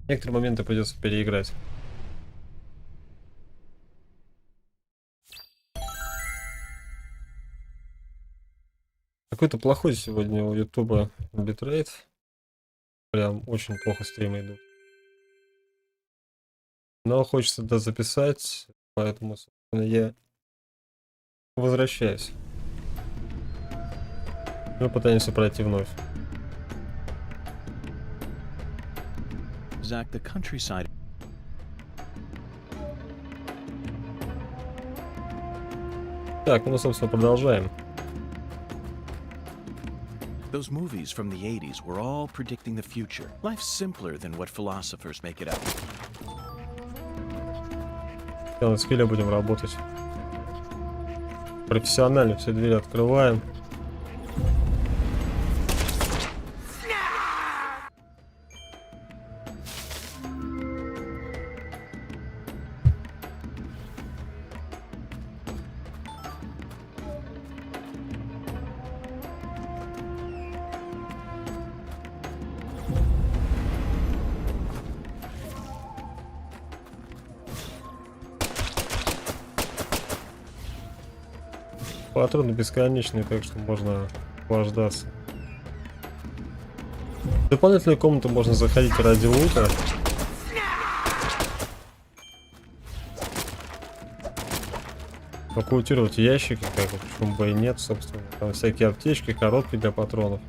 Некоторые моменты придется переиграть. Какой-то плохой сегодня у Ютуба битрейт. Прям очень плохо стримы идут. Но хочется записать, поэтому, собственно, я возвращаюсь. Мы пытаемся пройти вновь. Zach, the countryside. Так, ну, собственно, продолжаем. Those movies from the 80s were all predicting the future. Life's simpler than what philosophers make it out. На скилле будем работать. Профессионально все двери открываем. Патроны бесконечные, так что можно охлаждаться. В дополнительную комнату можно заходить ради лута. Оккультировать ящики, как бы, почему бы и нет, собственно. Там всякие аптечки, коробки для патронов.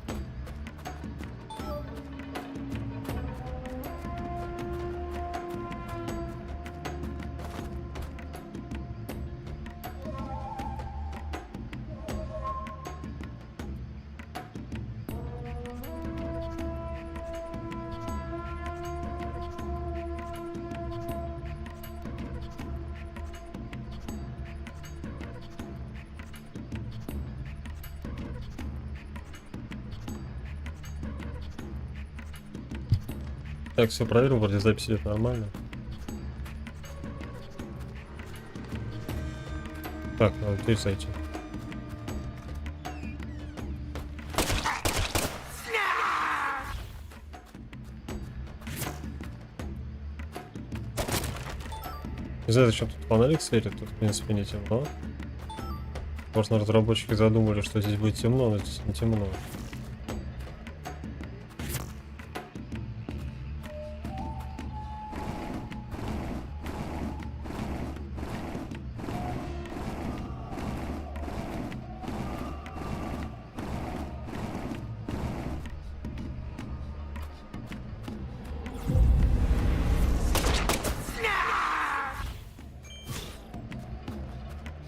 Так, все проверил, вроде запись идет нормально. Так, надо здесь зайти. Не знаю, зачем тут фонарик светит, тут в принципе не темно. Возможно, разработчики задумали, что здесь будет темно, но здесь не темно.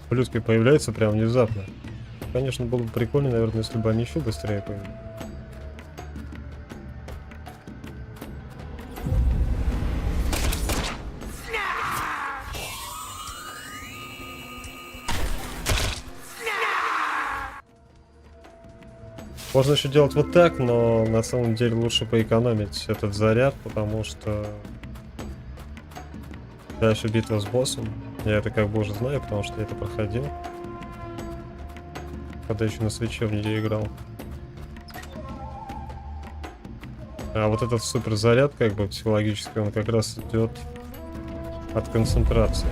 Плюски появляются прям внезапно. Конечно, было бы прикольно, наверное, если бы они еще быстрее появились. Можно еще делать вот так, но на самом деле лучше поэкономить этот заряд, потому что дальше битва с боссом. Я это как бы уже знаю, потому что я это проходил. Когда еще на свече в нее играл. А вот этот супер заряд, как бы психологический, он как раз идет от концентрации.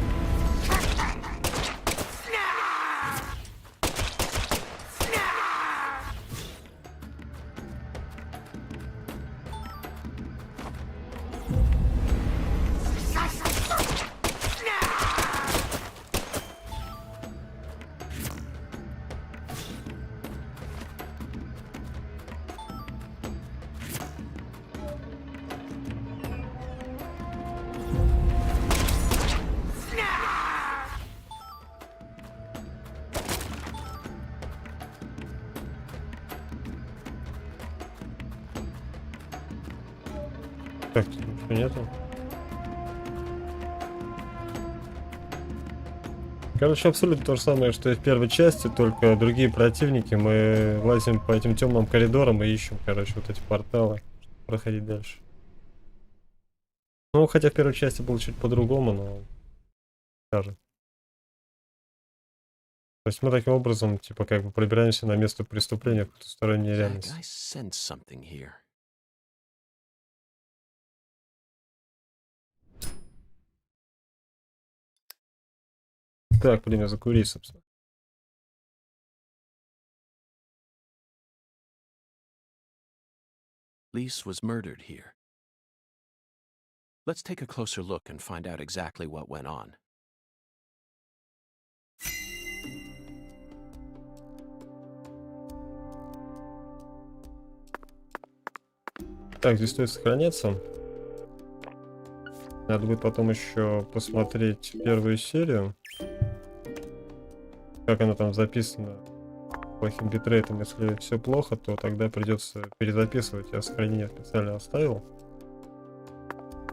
Так, тут ничего нету. Короче, абсолютно то же самое, что и в первой части, только другие противники. Мы лазим по этим темным коридорам и ищем, короче, вот эти порталы, чтобы проходить дальше. Ну, хотя в первой части было чуть по-другому, но даже. То есть мы таким образом, типа, как бы пробираемся на место преступления в потусторонней Zach, реальности. I sense something here. Так, время закурить, собственно. Lise was murdered here. Let's take a closer look and find out exactly what went on. Так, здесь стоит сохраняться. Надо будет потом еще посмотреть первую серию. Как она там записана плохим битрейтом. Если все плохо, то тогда придется перезаписывать. Я сохранение специально оставил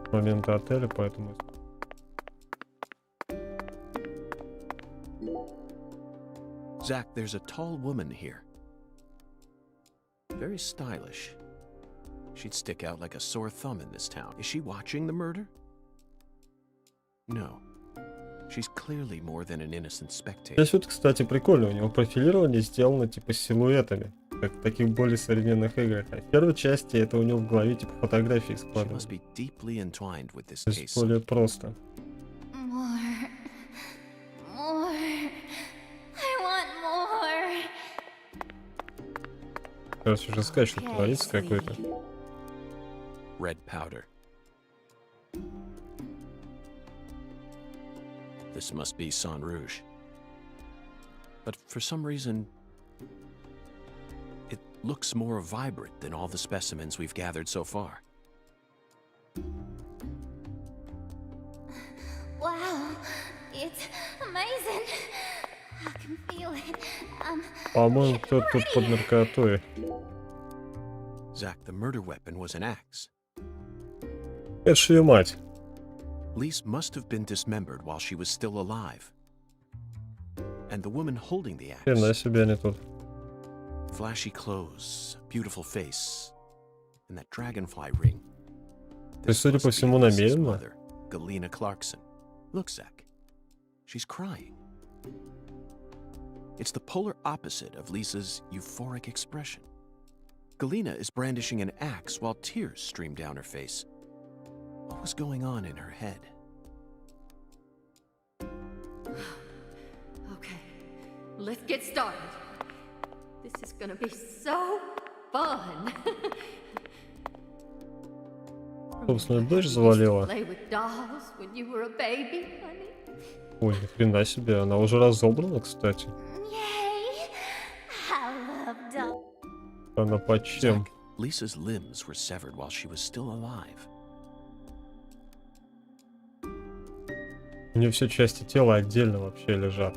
с момента отеля, поэтому... Zach, there's a tall woman here. Very stylish. She'd stick out like a sore thumb in this town. Is she watching the murder? No. She's clearly more than an innocent spectator. Здесь вот, кстати, прикольно. У него профилирование сделано типа силуэтами, как в таких более современных играх. А в первой части это у него в голове типа фотографии She складывают. must be deeply entwined with this То есть case. более просто. More. More. I want more. Кажется, уже скачет творится какой-то. Red powder. This must be Sang Rouge. But for some reason, it looks more vibrant than all the specimens we've gathered so far. Wow. It's amazing. I can feel it. По-моему, кто-то тут под наркотой. Zach, the murder weapon was an axe. Это ж ее мать. Lise must have been dismembered while she was still alive. And the woman holding the Хрена axe, себе они тут. flashy clothes, beautiful face, and that dragonfly ring. То есть, This судя must по be всему, Lisa's намеренно. mother, Galena Clarkson. Look, Zach. She's crying. It's the polar opposite of Lisa's euphoric expression. Galena is brandishing an axe while tears stream down her face. What was going on in her head? Okay, let's get started. This is gonna be so fun. Собственно, дочь You used to завалила. play with dolls when you were a baby, honey. Ой, ни хрена себе. Она уже разобрана, кстати. Yay. I love dolls. Она под чем? Zach, Lisa's limbs were severed while she was still alive. У нее все части тела отдельно вообще лежат.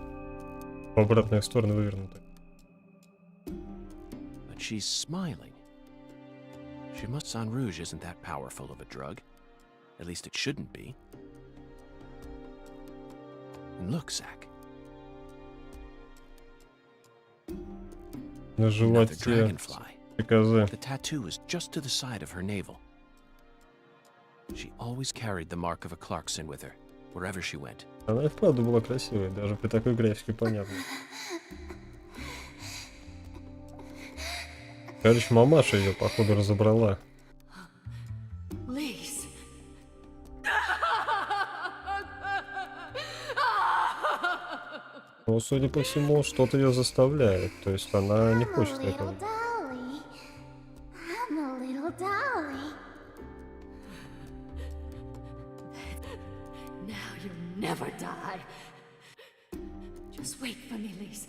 В обратную сторону вывернуты. But she's smiling. She must. Sang Rouge isn't that powerful of a drug. At least it shouldn't be. And look, Zach. На Another животе dragonfly. приказы. The tattoo is just to the side of her navel. She always carried the mark of a Clarkson with her, wherever she went. Она и вправду была красивой, даже при такой графике понятно. Короче, мамаша ее, походу, разобрала. Lise. Но, судя по всему, что-то ее заставляет. То есть она не I'm a хочет little этого. dolly. I'm a little dolly. Now you'll never die. Just wait for me, Lise.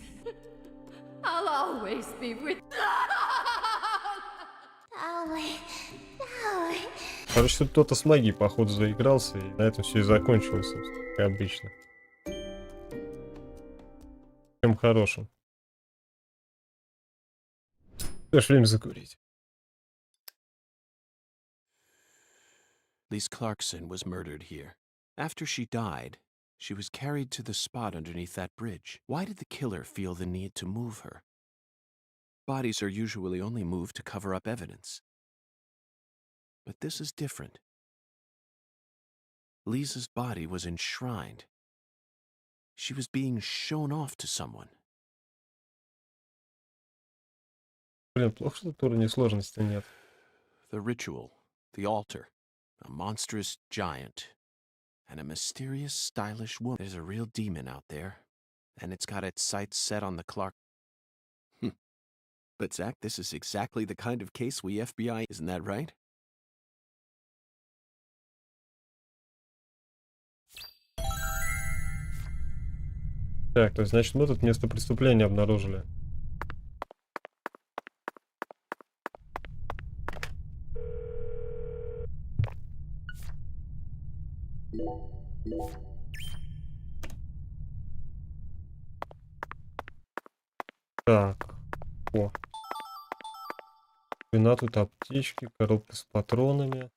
I'll always be with. Dolly. Dolly. Короче, тут кто-то с магией, походу, заигрался, и на этом все и закончилось, собственно, как обычно. Чем хорошим. Тоже время закурить. Lise Clarkson was murdered here. After she died, she was carried to the spot underneath that bridge. Why did the killer feel the need to move her? Bodies are usually only moved to cover up evidence. But this is different. Lisa's body was enshrined. She was being shown off to someone. Блин, плохо, что тут уровня сложности нет. The ritual, the altar, a monstrous giant, and a mysterious, stylish woman. There's a real demon out there, and it's got its sights set on the Clark. But Zach, this is exactly the kind of case we FBI, isn't that right? Так, то есть, значит, мы тут место преступления обнаружили. Так, о. Вина тут аптечки, коробка с патронами.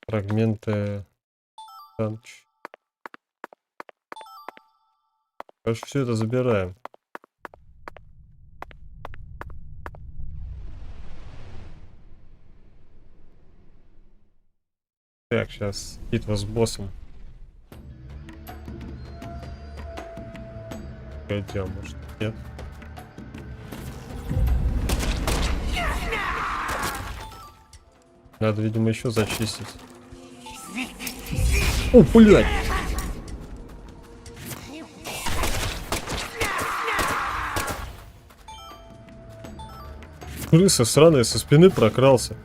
Фрагменты. Танч. Короче, все это забираем. Так, сейчас битва с боссом. Пойдем, может, нет? Надо, видимо, еще зачистить. О, блядь! Крыса сраная со спины прокрался.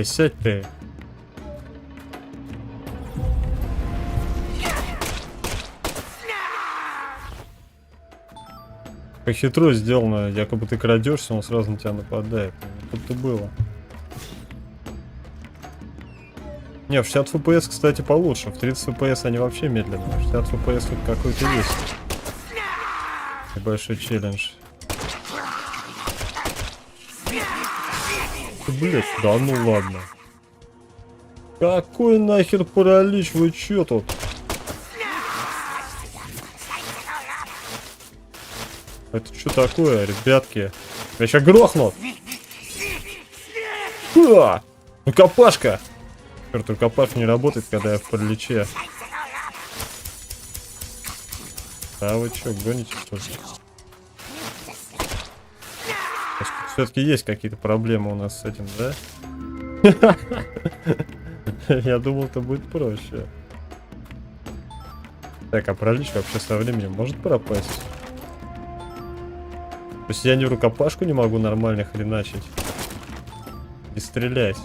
Сядь ты. Как хитро сделано, якобы ты крадешься, он сразу на тебя нападает. Тут-то было. Не, в 60 FPS, кстати, получше. В 30 FPS они вообще медленные. В 60 FPS тут какой-то есть небольшой челлендж. Блять, да ну ладно. Какой нахер паралич, вы чё тут? Это что такое, ребятки? Я сейчас грохну. А! Рукопашка! Черт, рукопашка не работает, когда я в параличе. А вы чё, гоните что ли? Все-таки есть какие-то проблемы у нас с этим, да? Я думал, это будет проще. Так, а паралич вообще со временем может пропасть? То есть я не в рукопашку не могу нормально хреначить и стрелять.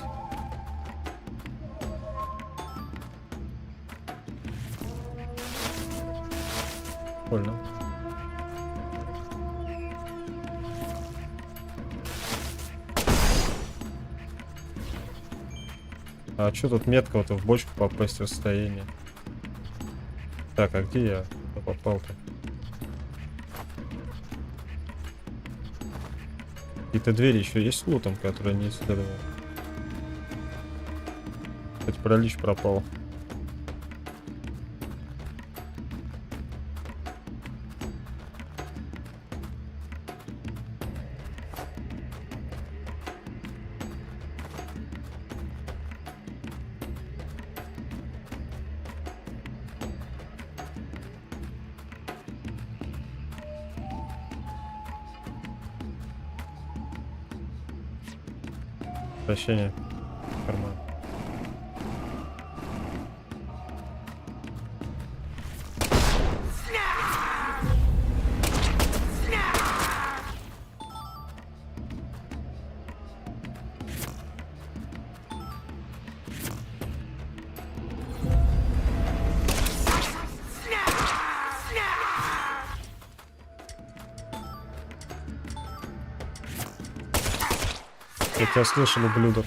Прикольно. А что тут метка вот в бочку попасть в расстояние? Так, а где я попал-то? Какие-то двери еще есть с лутом, которые не исследовал. Кстати, паралич пропал. Прощение. Карман. Я тебя слышал, ублюдок.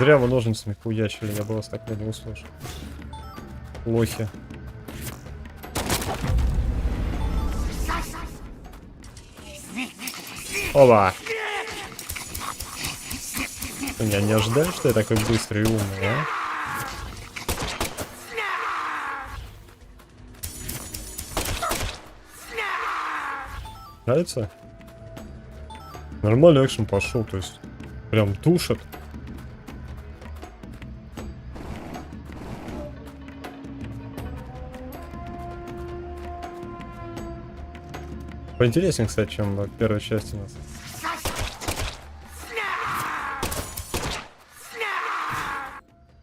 Зря вы ножницами хуячили, я бы вас так не услышал. Лохи. Оба! Меня не ожидали, что я такой быстрый и умный, а? Нравится? Нормальный экшен пошел, то есть прям тушит. Поинтереснее, кстати, чем в первой части у нас.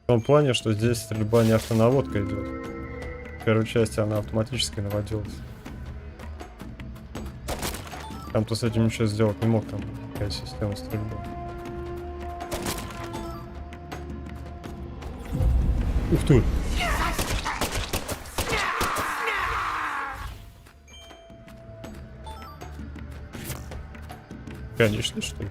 В том плане, что здесь стрельба не автонаводка идет. В первой части она автоматически наводилась. Там-то с этим ничего сделать не мог, там какая система стрельбы. Ух ты! Конечно, что ли?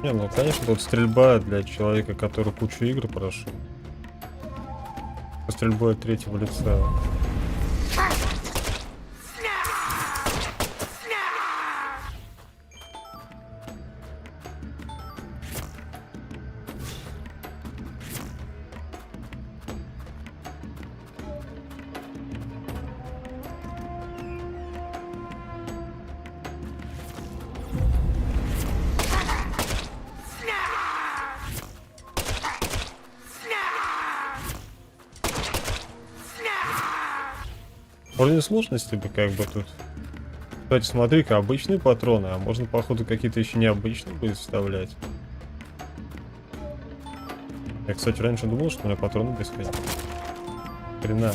Не, ну конечно, тут стрельба для человека, который кучу игр прошел. Стрельбой от третьего лица. Уровень сложности бы как бы тут. Кстати, смотри-ка, обычные патроны, а можно, походу, какие-то еще необычные будет вставлять. Я, кстати, раньше думал, что у меня патроны бесконечные. Хрена.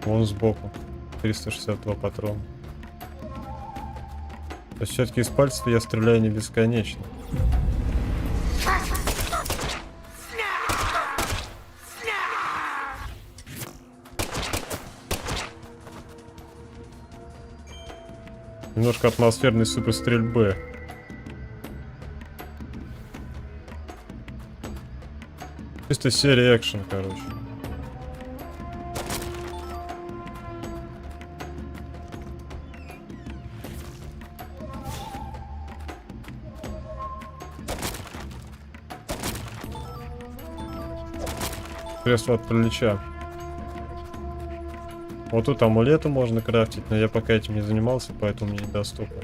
Вон сбоку. 362 патрона. То есть все-таки из пальцев я стреляю не бесконечно. Немножко атмосферной суперстрельбы. Чисто серия экшен, короче. Средство от паралича. Вот тут амулеты можно крафтить, но я пока этим не занимался, поэтому мне недоступно.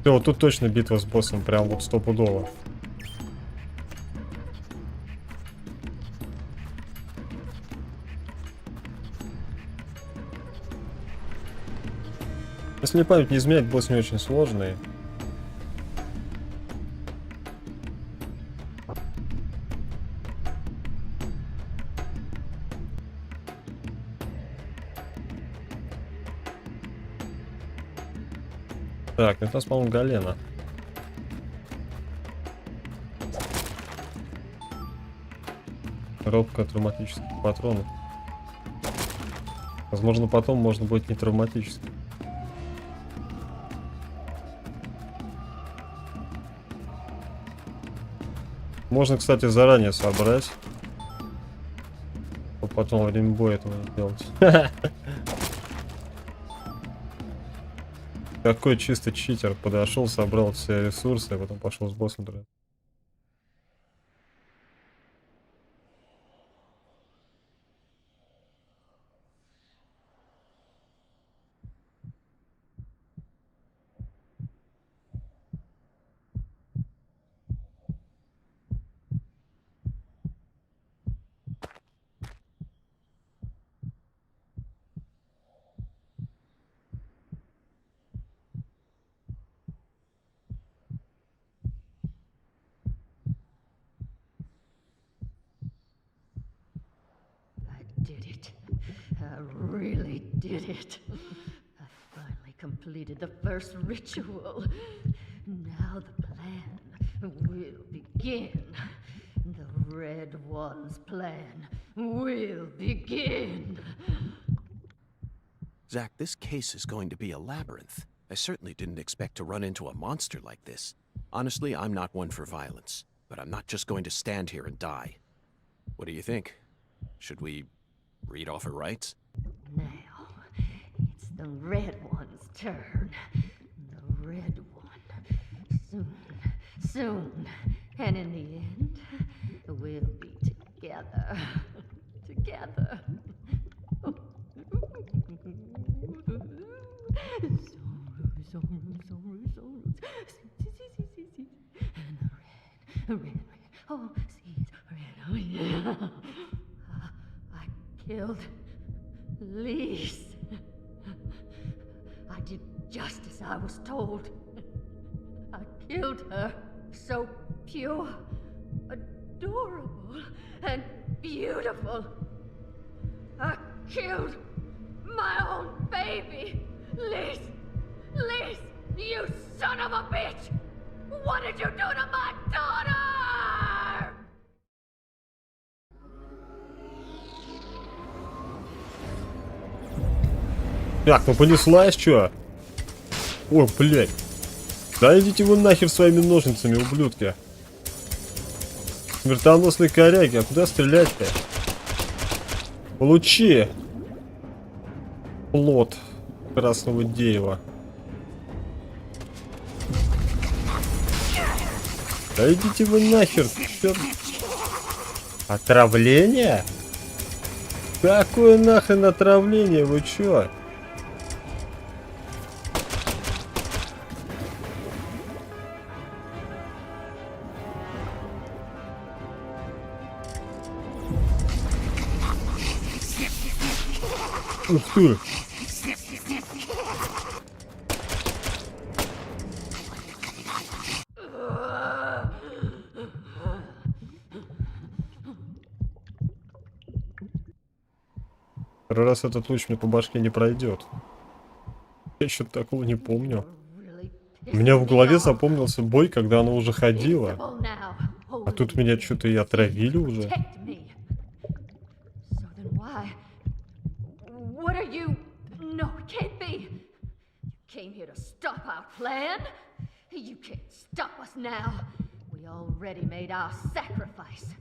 Все, вот тут точно битва с боссом, прям вот стопудово. Если память не изменяет, босс не очень сложный. Так, это у нас, по-моему, Галена. Коробка травматических патронов. Возможно, потом можно будет не травматически. Можно, кстати, заранее собрать. Чтобы потом во время боя этого не делать. Какой чисто читер. Подошел, собрал все ресурсы, а потом пошел с боссом драться. Did it. I really did it. I finally completed the first ritual. Now the plan will begin. The Red One's plan will begin. Zach, this case is going to be a labyrinth. I certainly didn't expect to run into a monster like this. Honestly, I'm not one for violence, but I'm not just going to stand here and die. What do you think? Should we read off her rights? Now, it's the Red One's turn. The Red One. Soon, and in the end, we'll be Together. Together. Red. Oh, seeds. Red. Oh, yeah. I killed Lise. I did just as I was told. I killed her. So pure, adorable, and beautiful. I killed my own baby. Lise! Lise! You son of a bitch! What did you do to my daughter? Так, ну понеслась, чё? Ой, блядь. Да идите вы нахер своими ножницами, ублюдки. Смертоносные коряги, а куда стрелять-то? Получи! Плод красного дерева. Да идите вы нахер, чёрт. Отравление? Какое нахрен отравление, вы чё? Ух ты! Второй раз этот луч мне по башке не пройдет. Я что-то такого не помню. У меня в голове запомнился бой, когда она уже ходила. А тут меня что-то и отравили уже.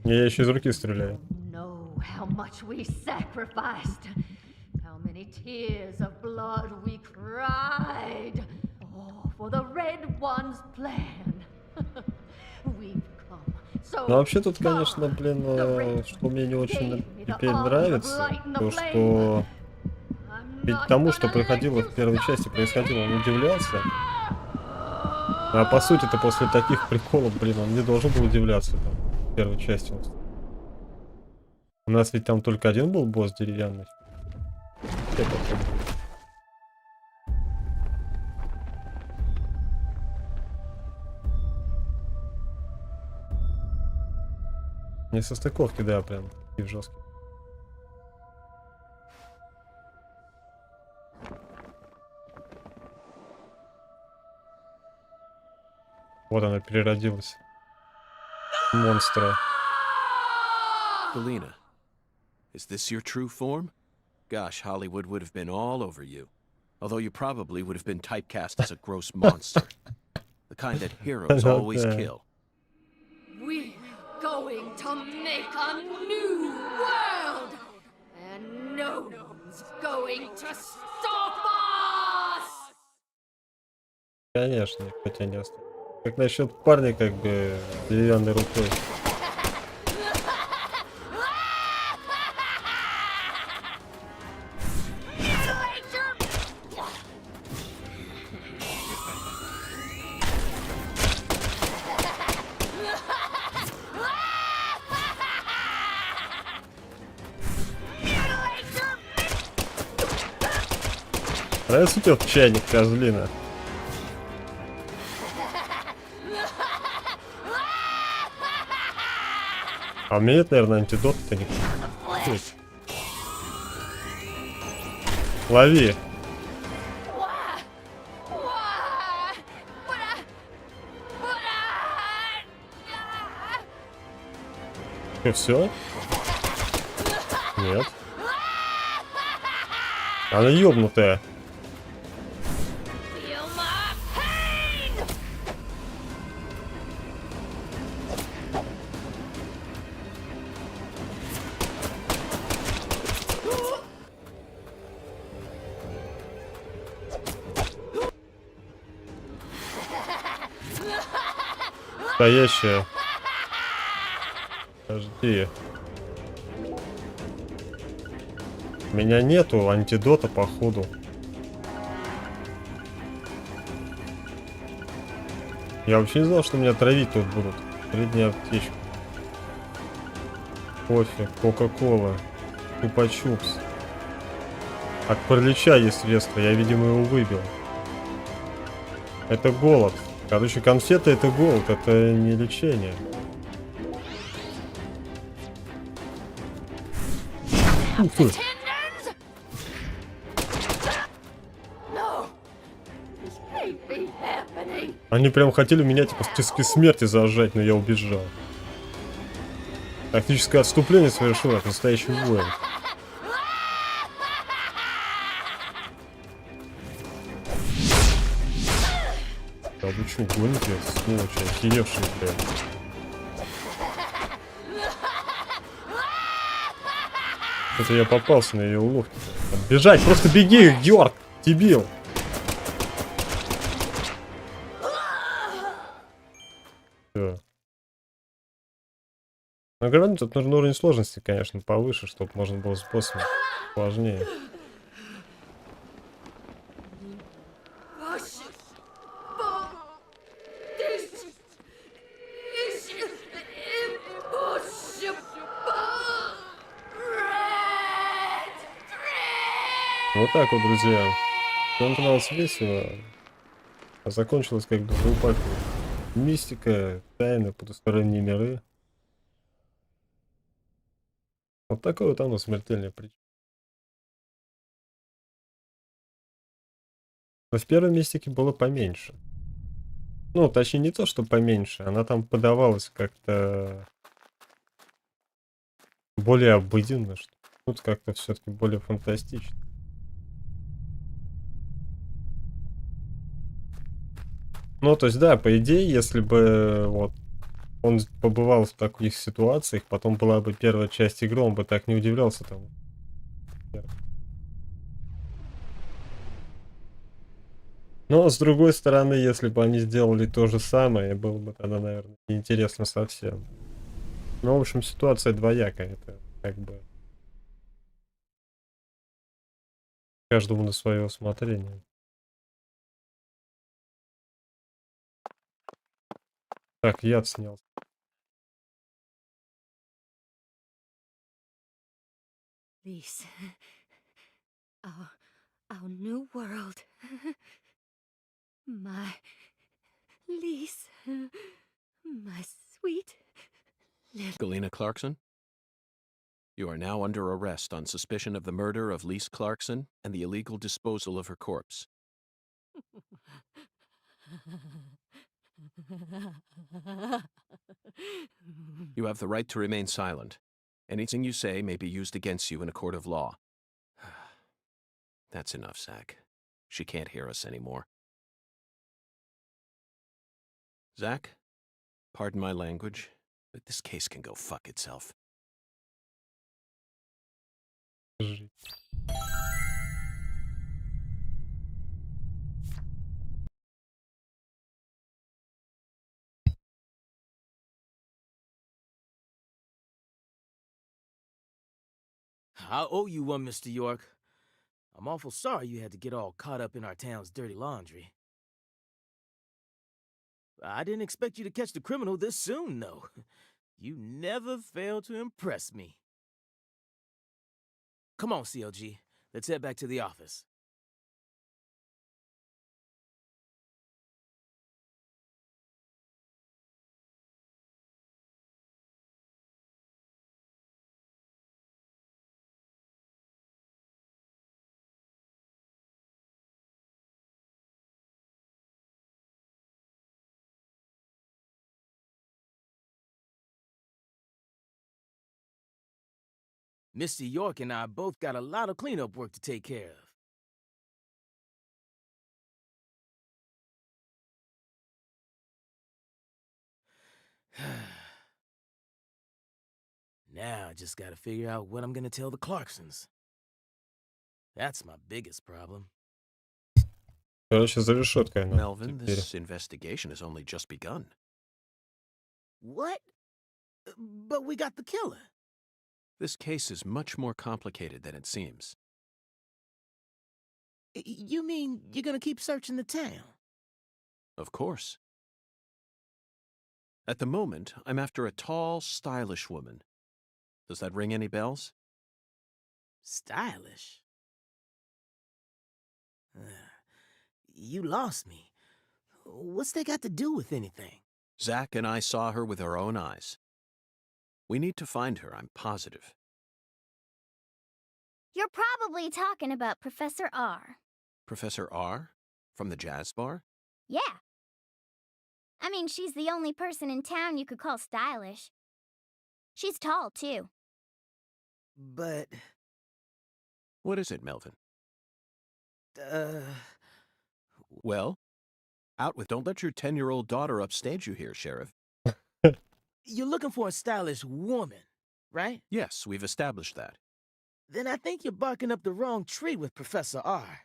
Я еще из руки стреляю. How much we sacrificed, how many tears of blood we cried, oh, for the Red One's plan. We've come so Ну вообще тут, конечно, блин, что мне не очень теперь нравится, то что ведь тому, что происходило в первой части, происходило, он удивлялся. А по сути-то после таких приколов, блин, он не должен был удивляться там, в первой части. У нас ведь там только один был босс деревянный. Не состыковки, да, прям и жесткие. Вот она переродилась. Монстра. Galena, is this your true form? Gosh, Hollywood would have been all over you. Although you probably would have been typecast as a gross monster. The kind that heroes always kill. we're going to make a new world, and no one's going to stop us! Конечно, хотя не оставил. Как насчет парня, как бы, с деревянной рукой? Нравится тебе чайник, козлина? А у меня нет, наверное, антидот-то не... Лови! И все? Нет. Она ёбнутая. Настоящая. Подожди. У меня нету антидота, походу. Я вообще не знал, что меня травить тут будут. Средняя аптечка. Кофе, кока-кола, чупа-чупс. От паралича есть средства, я, видимо, его выбил. Это голод. Короче, конфеты это голод, это не лечение. Ух ты. Они прям хотели меня типа в списке смерти зажать, но я убежал. Тактическое отступление совершил от настоящего воина. Да вы чё, гоните, сволочи, охеревшие, блядь. Это я попался на ее уловки. Бежать, просто беги, Йорк, дебил. Всё. Ну, говорю, тут нужен уровень сложности, конечно, повыше, чтобы можно было с боссом сложнее. Вот так вот, друзья. Все начиналось весело, а закончилось как бы глубоко. Мистика, тайны, потусторонние миры. Вот такой вот оно смертельное причина. Но в первой мистике было поменьше. Ну, точнее, не то, что поменьше. Она там подавалась как-то более обыденно, что тут как-то все-таки более фантастично. Ну, то есть, да, по идее, если бы вот он побывал в таких ситуациях, потом была бы первая часть игры, он бы так не удивлялся тому. Но, с другой стороны, если бы они сделали то же самое, было бы тогда, наверное, неинтересно совсем. Ну, в общем, ситуация двоякая. Это как бы каждому на свое усмотрение. Так, яд снял. Lise, our new world. My Lise, my sweet little... Galena Clarkson? You are now under arrest on suspicion of the murder of Lise Clarkson and the illegal disposal of her corpse. You have the right to remain silent. Anything you say may be used against you in a court of law. That's enough, Zach. She can't hear us anymore. Zach, pardon my language, but this case can go fuck itself. Жить. I owe you one, Mr. York. I'm awful sorry you had to get all caught up in our town's dirty laundry. I didn't expect you to catch the criminal this soon, though. You never fail to impress me. Come on, CLG. Let's head back to the office. Mr. York and I both got a lot of cleanup work to take care of. Now I just gotta figure out what I'm gonna tell the Clarksons. That's my biggest problem. Короче, за решеткой она Melvin, теперь. this investigation has only just begun. What? But we got the killer. This case is much more complicated than it seems. You mean you're gonna keep searching the town? Of course. At the moment, I'm after a tall, stylish woman. Does that ring any bells? Stylish? You lost me. What's that got to do with anything? Zach and I saw her with our own eyes. We need to find her, I'm positive. You're probably talking about Professor R. Professor R? From the jazz bar? Yeah. I mean, she's the only person in town you could call stylish. She's tall, too. But, What is it, Melvin? uh... Well, out with don't let your 10-year-old daughter upstage you here, Sheriff. You're looking for a stylish woman, right? Yes, we've established that. Then I think you're barking up the wrong tree with Professor R.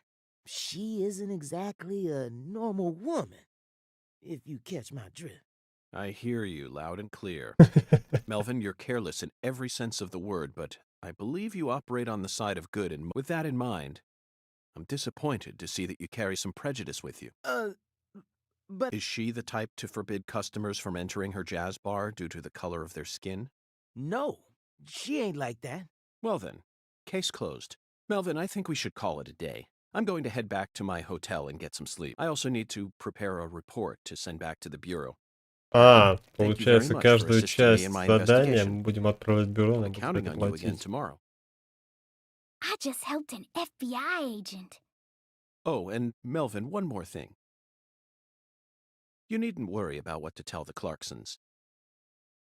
She isn't exactly a normal woman, if you catch my drift. I hear you loud and clear. Melvin, you're careless in every sense of the word, but I believe you operate on the side of good, and with that in mind, I'm disappointed to see that you carry some prejudice with you. But... Is she the type to forbid customers from entering her jazz bar due to the color of their skin? No, she ain't like that. Well then, case closed. Melvin, I think we should call it a day. I'm going to head back to my hotel and get some sleep. I also need to prepare a report to send back to the bureau. Получается, каждую часть задания мы будем отправлять в бюро, нам Counting будет on you again платить. tomorrow. I just helped an FBI agent. Oh, and Melvin, one more thing. You needn't worry about what to tell the Clarksons.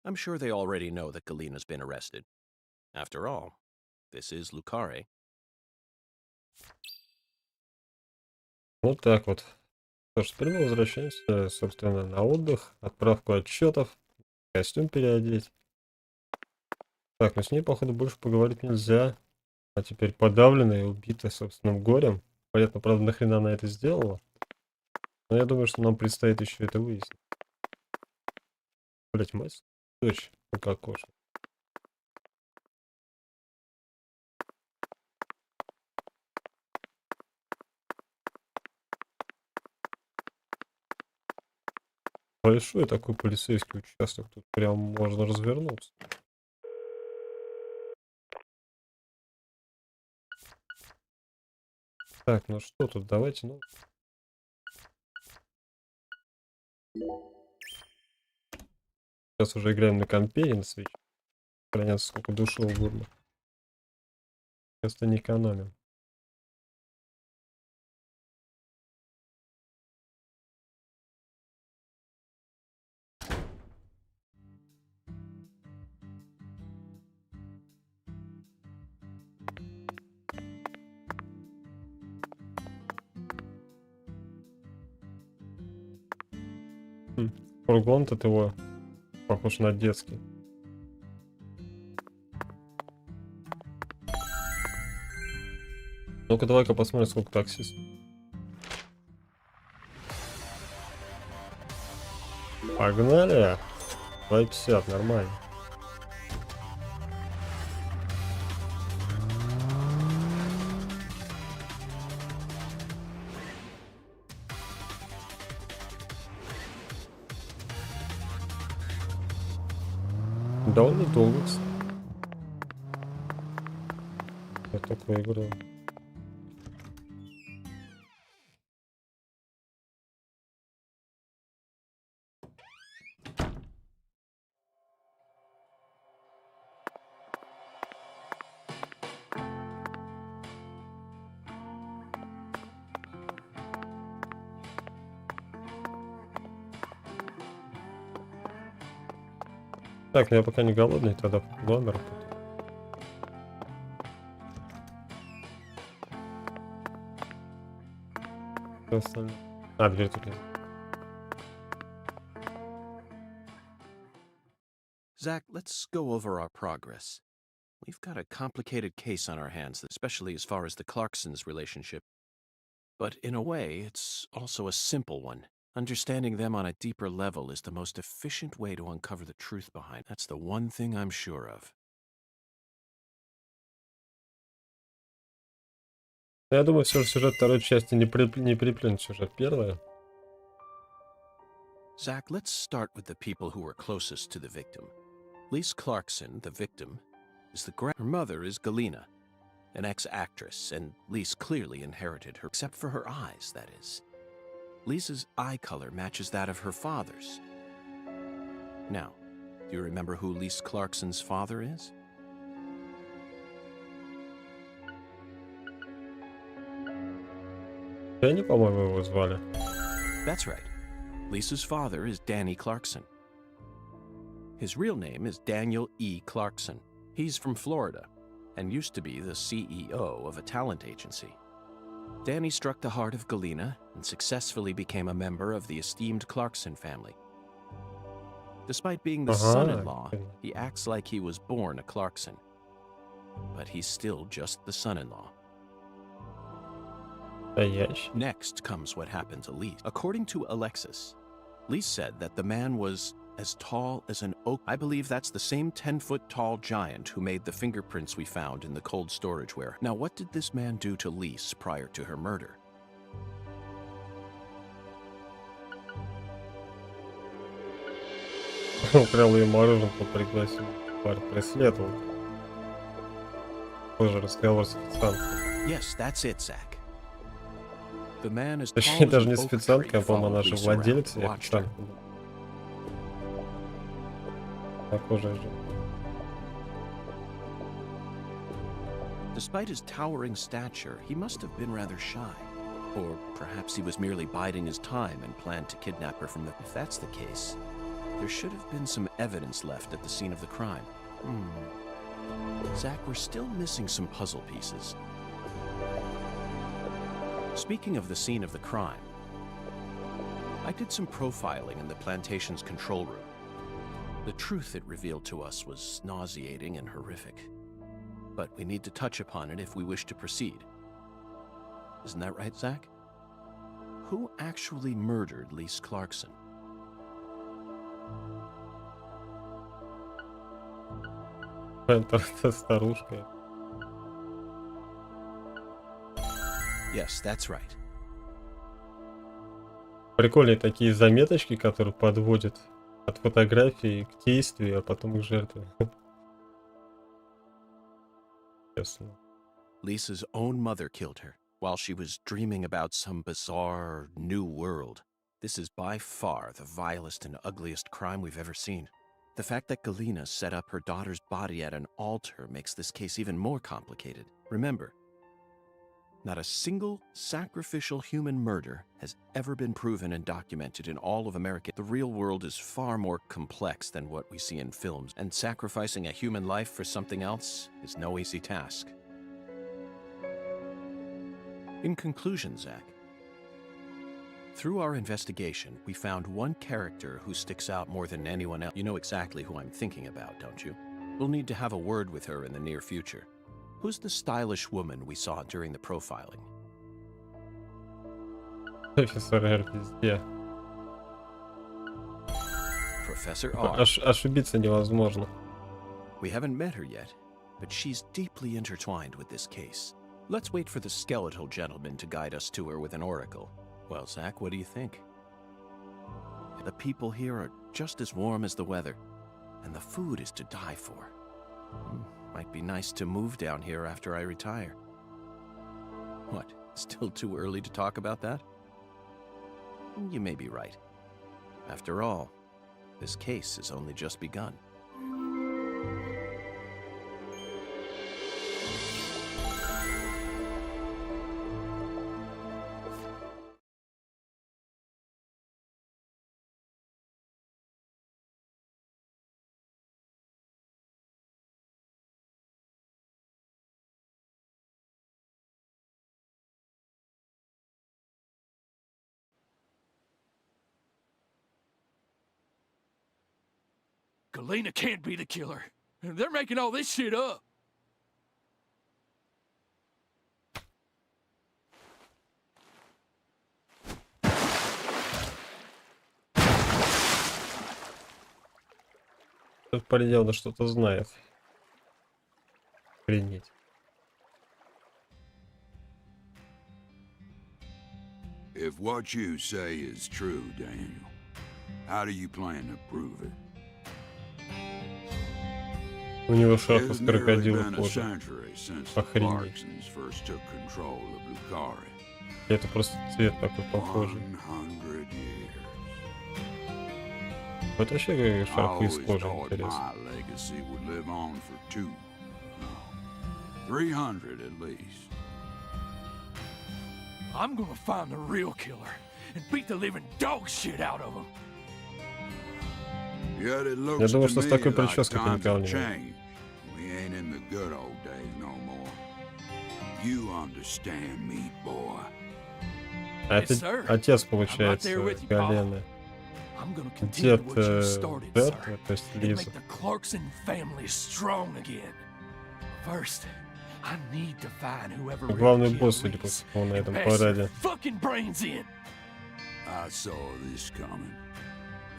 I'm sure they already know that Galena's been arrested. After all, this is Lucare. Вот так вот. Что ж, теперь мы возвращаемся, собственно, на отдых, отправку отчетов, костюм переодеть. Так, но с ней, походу, больше поговорить нельзя. А теперь подавленная и убитая собственным горем. Понятно, правда, нахрена она это сделала. Но я думаю, что нам предстоит еще это выяснить. Блять, мать, дочь, ну как кошка. Большой такой полицейский участок, тут прям можно развернуться. Так, ну что тут, давайте, ну. Сейчас уже играем на компе и на свече. Хранятся сколько души угодно. Просто не экономим. Фургон-то его похож на детский. Ну-ка, давай-ка посмотрим, сколько таксистов. Погнали! 2,50, нормально. Довольно долго, кстати. Я такую игру. Так, я пока не голодный, тогда в номер. А, дверь тут нет. Zach, let's go over our progress. We've got a complicated case on our hands, especially as far as the Clarksons' relationship. But in a way, it's also a simple one. Understanding them on a deeper level is the most efficient way to uncover the truth behind. That's the one thing I'm sure of. Я думаю, все же сюжет второй части не приплюнет сюжет первой. Zach, let's start with the people who were closest to the victim. Lise Clarkson, the victim, is her mother is Galena, an ex-actress, and Lise clearly inherited her, except for her eyes, that is. Lisa's eye color matches that of her father's. Now, do you remember who Lise Clarkson's father is? Они, по-моему, его звали. That's right. Lisa's father is Danny Clarkson. His real name is Daniel E. Clarkson. He's from Florida and used to be the CEO of a talent agency. Danny struck the heart of Galena and successfully became a member of the esteemed Clarkson family. Despite being the son-in-law, he acts like he was born a Clarkson. But he's still just the son-in-law. Next comes what happened to Lise. According to Alexis, Lise said that the man was as tall as an oak. I believe that's the same 10-foot tall giant who made the fingerprints we found in the cold storage warehouse. Now, what did this man do to Lise prior to her murder? Украл ее мороженое, пригласил пар преследовал. Позже разговор с официанткой. Yes, that's it, Zach. The man is Точнее, даже не с официанткой, а, по-моему, наша владелица и официантка. Похожая же. Despite his towering stature, he must have been rather shy. Or perhaps he was merely biding his time and planned to kidnap her from the... If that's the case, there should have been some evidence left at the scene of the crime. Zach, we're still missing some puzzle pieces. Speaking of the scene of the crime, I did some profiling in the plantation's control room. The truth it revealed to us was nauseating and horrific. But we need to touch upon it if we wish to proceed. Isn't that right, Zach? Who actually murdered Lise Clarkson? Это старушка. Yes, that's right. Прикольные такие заметочки, которые подводят от фотографии к действию, а потом к жертве. Ясно. Lisa's own mother killed her while she was dreaming about some bizarre new world. This is by far the vilest and ugliest crime we've ever seen. The fact that Galena set up her daughter's body at an altar makes this case even more complicated. Remember, not a single sacrificial human murder has ever been proven and documented in all of America. The real world is far more complex than what we see in films, and sacrificing a human life for something else is no easy task. In conclusion, Zach, through our investigation, we found one character who sticks out more than anyone else. You know exactly who I'm thinking about, don't you? We'll need to have a word with her in the near future. Who's the stylish woman we saw during the profiling? ФБР везде. Professor R. Ошибиться невозможно. We haven't met her yet, but she's deeply intertwined with this case. Let's wait for the skeletal gentleman to guide us to her with an oracle. Well, Zach, what do you think? The people here are just as warm as the weather, and the food is to die for. Might be nice to move down here after I retire. What, still too early to talk about that? You may be right. After all, this case has only just begun. Galena can't be the killer. They're making all this shit up. Тут полетел, что-то знает. Охренеть. If what you say is true, Daniel, how do you plan to prove it? У него шапка It's с nearly крокодиловой been a кожи. century since the Охренеть. Clarksons first took control of Lucari. Это просто цвет такой похожий. 100 years. Вот вообще I как шапка из always кожи, thought интересно. my legacy would live on for 2, no, 300 at least. I'm gonna find the real killer and beat the living dog shit out of him. Yet it Я looks думал, to что с me такой like прической ты times никого have не видел. changed. We ain't in the good old days no more. You understand me, boy. А это Yes, sir. отец, I'm right получается, there with you, Paul. Галены. I'm gonna continue Дед what you started, sir, Берта, то есть and Лиза. make the Clarkson family strong again. First, I need to find whoever Главный really босс, killed судя по Reese всему, на and этом bash параде. their fucking brains in. I saw this coming.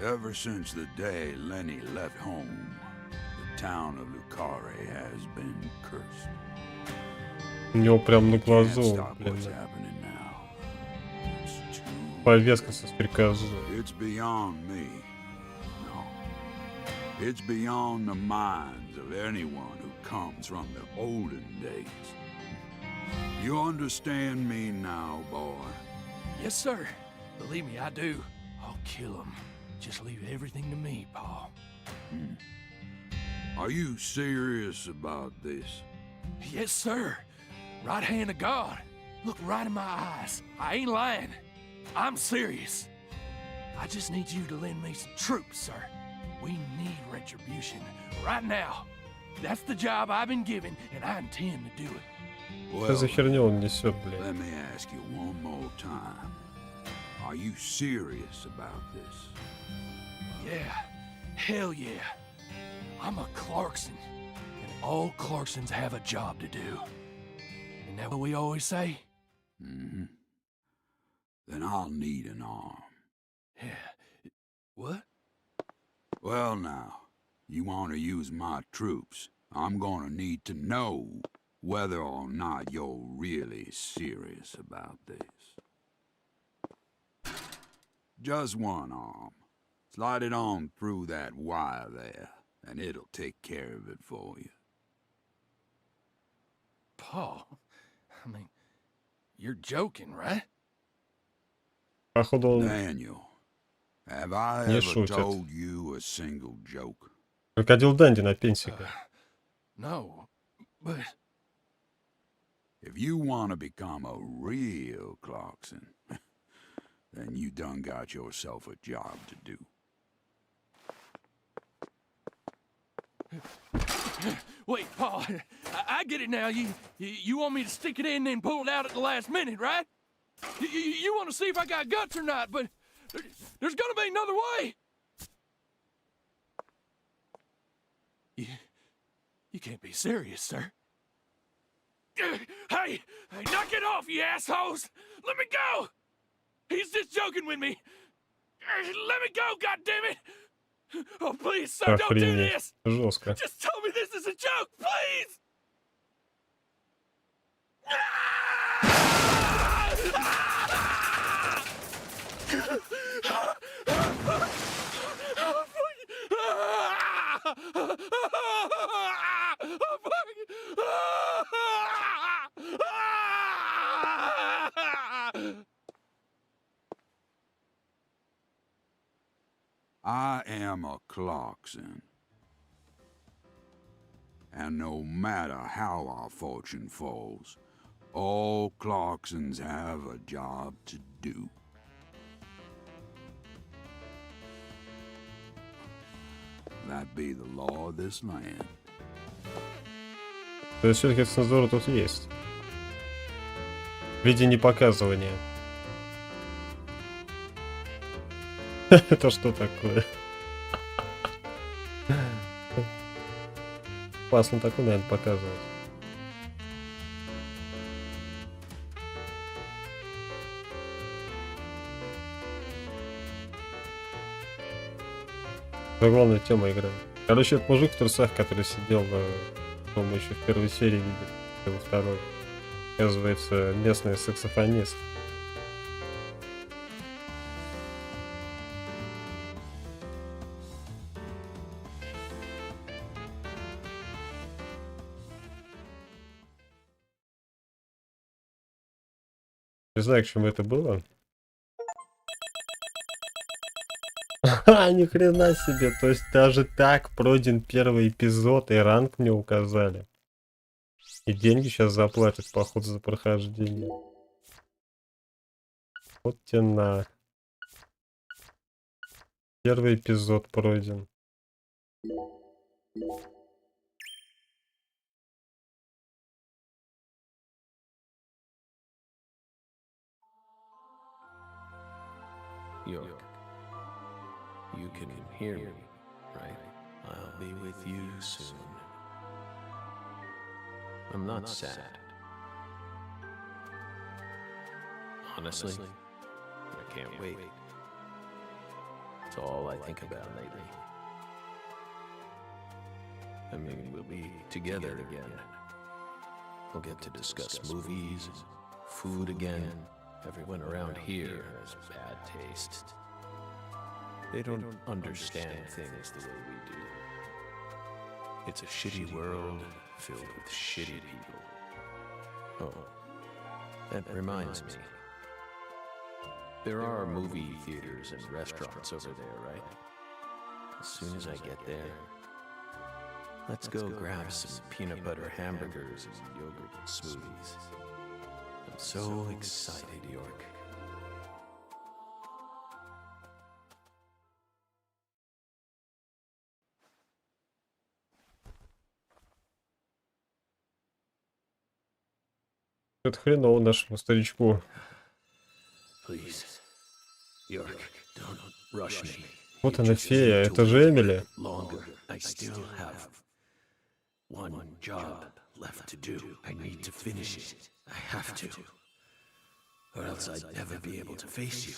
Ever since the day Lenny left home, the town of Lucari has been cursed. У него прям на Can't глазу, stop блин, what's happening now. It's too повестка со стрекозой. It's beyond me. No. It's beyond the minds of anyone who comes from the olden days. You understand me now, boy? Yes, sir. Believe me, I do. I'll kill him. Just leave everything to me, Paul. Are you serious about this? Yes, sir. Right hand of God. Look right in my eyes. I ain't lying. I'm serious. I just need you to lend me some troops, sir. We need retribution right now. That's the job I've been given, and I intend to do it. Что за херню он несет, блин? let me ask you one more time. Are you serious about this? Yeah. Hell yeah. I'm a Clarkson, and all Clarksons have a job to do. Isn't that what we always say? Mm-hmm. Then I'll need an arm. Yeah. What? Well, now, you want to use my troops. I'm gonna need to know whether or not you're really serious about this. Just one arm. Slide it on through that wire there, and it'll take care of it for you. Paul, I mean, you're joking, right? Походу он Daniel, have I Не ever шутит. told you a single joke? крокодил Данди на пенсии. No, but If you want to become a real Clarkson, then you done got yourself a job to do. wait, Paul, I get it now. You want me to stick it in and then pull it out at the last minute, right? You want to see if I got guts or not, but there's gonna be another way. You can't be serious, sir. Hey, knock it off, you assholes! Let me go! He's just joking with me. Let me go, goddammit! Oh, please, sir, don't do Охренеть. this! Жестко. Just tell me this is a joke, please! I am a Clarkson. And no matter how our fortune falls, all Clarksons have a job to do. That be the law of this land. То есть все-таки цензура тут есть. В виде непоказывания. Это что такое? Классно такое, наверное, показывать. Это главная тема игры. Короче, этот мужик в трусах, который сидел, по-моему, еще в первой серии видели, или во второй. Оказывается, местный саксофонист. Не знаю, к чему это было. Ха, ни хрена себе. То есть даже так пройден первый эпизод и ранг мне указали. И деньги сейчас заплатят, походу, за прохождение. Вот те на. Первый эпизод пройден. York, you can hear me, right? I'll be with you soon. I'm not sad. Honestly, I can't wait. It's all I think about lately. I mean, we'll be together again. We'll get to discuss movies, food again. Everyone around here has bad taste. They don't understand things the way we do. It's a shitty world filled with shitty people. Oh, that reminds me. There are movie theaters and restaurants over there, right? As soon as I get there, let's go grab some peanut butter hamburgers and yogurt smoothies. I'm so excited, York. Это хреново нашему старичку. Please, York, don't rush me. Вот она фея, это же Эмили. Longer. I still have one job left to do. I need to finish it. I have to. Or else I'd never be able to face you.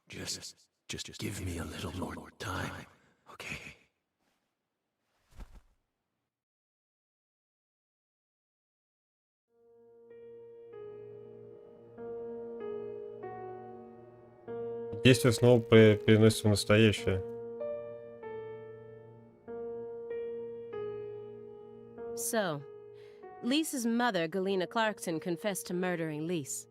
Just give me a little more time, okay? Действие снова переносится в настоящее. So, Lisa's mother, Galena Clarkson, confessed to murdering Lise.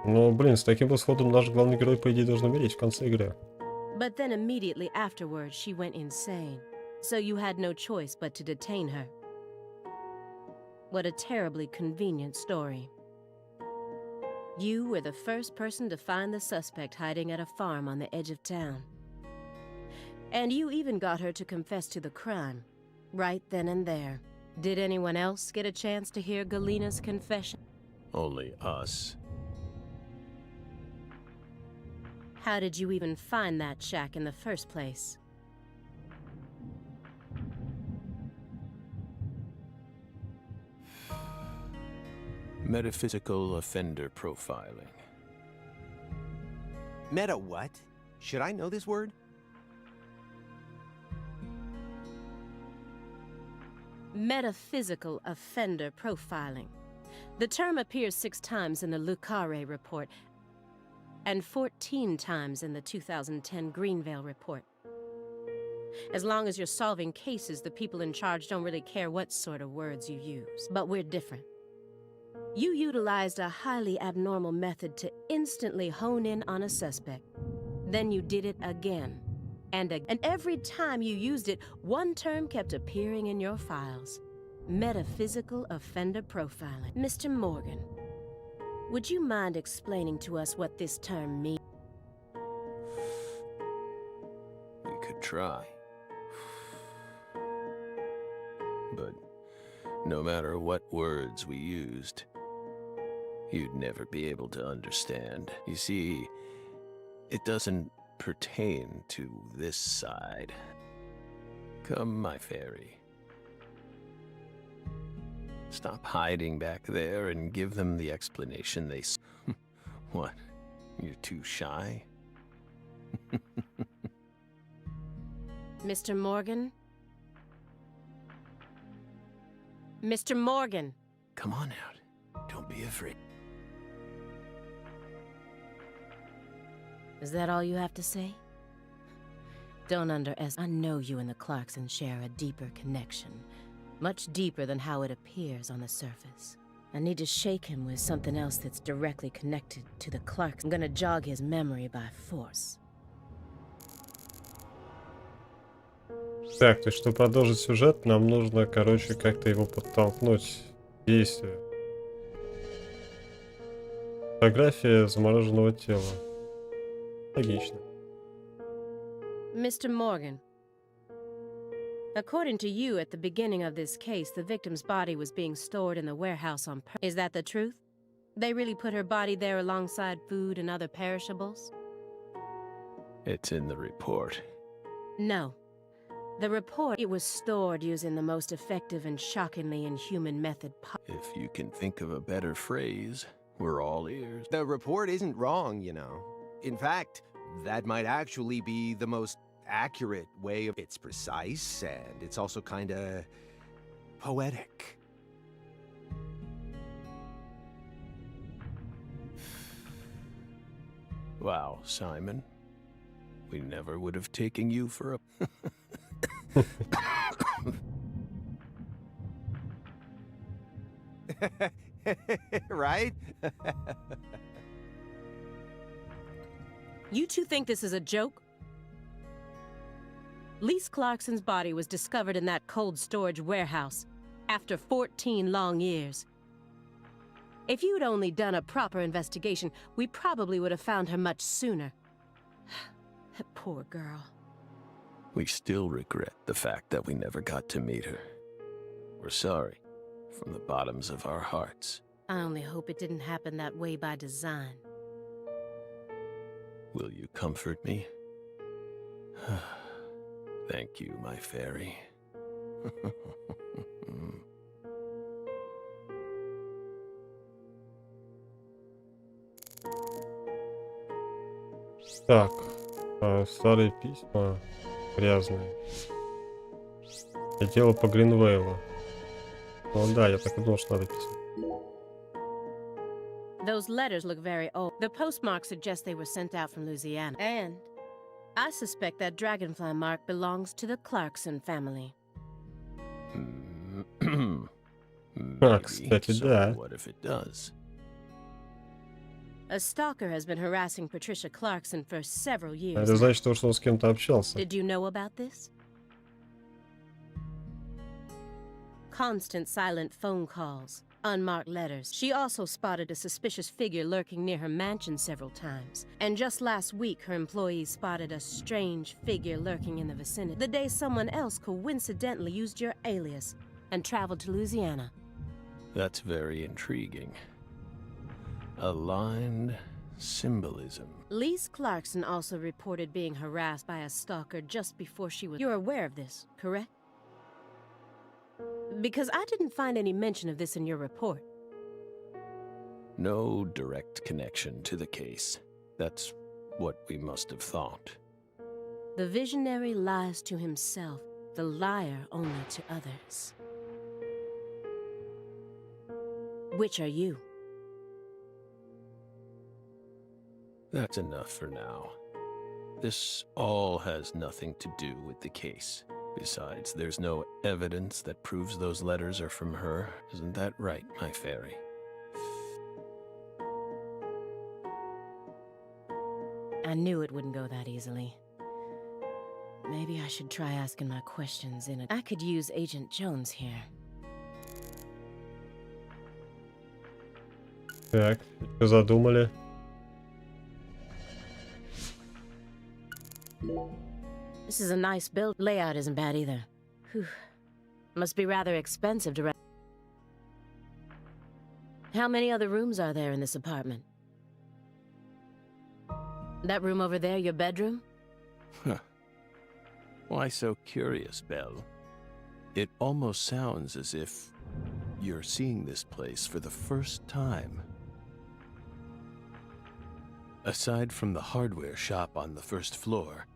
Ну, блин, с таким исходом наш главный герой, по идее, должен умереть в конце игры. But then immediately afterwards, she went insane. So you had no choice but to detain her. What a terribly convenient story. You were the first person to find the suspect hiding at a farm on the edge of town. And you even got her to confess to the crime, right then and there. Did anyone else get a chance to hear Galena's confession? Only us. How did you even find that shack in the first place? Metaphysical offender profiling. Meta what? Should I know this word? Metaphysical offender profiling. The term appears 6 times in the Lucare report and 14 times in the 2010 Greenvale report. As long as you're solving cases, the people in charge don't really care what sort of words you use. But we're different. You utilized a highly abnormal method to instantly hone in on a suspect. Then you did it again and again. And every time you used it, one term kept appearing in your files. Metaphysical offender profiling. Mr. Morgan, would you mind explaining to us what this term means? We could try. But no matter what words we used, you'd never be able to understand. You see, it doesn't pertain to this side. Come, my fairy. Stop hiding back there and give them the explanation they... What? You're too shy? Mr. Morgan? Mr. Morgan! Come on out. Don't be afraid. Is that all you have to say? Don't underestimate. I know you and the Clarksons share a deeper connection. Much deeper than how it appears on the surface. I need to shake him with something else that's directly connected to the Clarks. I'm gonna jog his memory by force. Так, то есть, чтобы продолжить сюжет, нам нужно, короче, как-то его подтолкнуть к действию. Фотография замороженного тела. Логично. Mr. Morgan, according to you, at the beginning of this case, the victim's body was being stored in the warehouse on purpose. Is that the truth? They really put her body there alongside food and other perishables? It's in the report. No. The report, it was stored using the most effective and shockingly inhuman method. If you can think of a better phrase, we're all ears. The report isn't wrong, you know. In fact, that might actually be the most accurate way of... It's precise, and it's also kinda... poetic. Wow, Simon. We never would have taken you for a... Right? You two think this is a joke? Lise Clarkson's body was discovered in that cold storage warehouse after 14 long years. If you'd only done a proper investigation, we probably would have found her much sooner. That poor girl. We still regret the fact that we never got to meet her. We're sorry, from the bottoms of our hearts. I only hope it didn't happen that way by design. Will you comfort me? Thank you, my fairy. Так, старые письма грязные. И дело по Гринвейлу. Ну да, я так и думал, что надо писать. Those letters look very old. The postmark suggests they were sent out from Louisiana. And I suspect that dragonfly mark belongs to the Clarkson family. Кстати, so да. what if it does? A stalker has been harassing Patricia Clarkson for several years. Это значит, что он с кем-то общался. Did you know about this? Constant silent phone calls, unmarked letters. She also spotted a suspicious figure lurking near her mansion several times. And just last week, her employees spotted a strange figure lurking in the vicinity. The day someone else coincidentally used your alias and traveled to Louisiana. That's very intriguing. Aligned symbolism. Lise Clarkson also reported being harassed by a stalker just before she was... You're aware of this, correct? Because I didn't find any mention of this in your report. No direct connection to the case. That's what we must have thought. The visionary lies to himself, the liar only to others. Which are you? That's enough for now. This all has nothing to do with the case. Besides, there's no evidence that proves those letters are from her. Isn't that right, my fairy? I knew it wouldn't go that easily. Maybe I should try asking my questions in a... I could use Agent Jones here. Так, что задумали? This is a nice build. Layout isn't bad either. Whew. Must be rather expensive to rent. How many other rooms are there in this apartment? That room over there, your bedroom? Huh. Why so curious, Belle? It almost sounds as if you're seeing this place for the first time. Aside from the hardware shop on the first floor,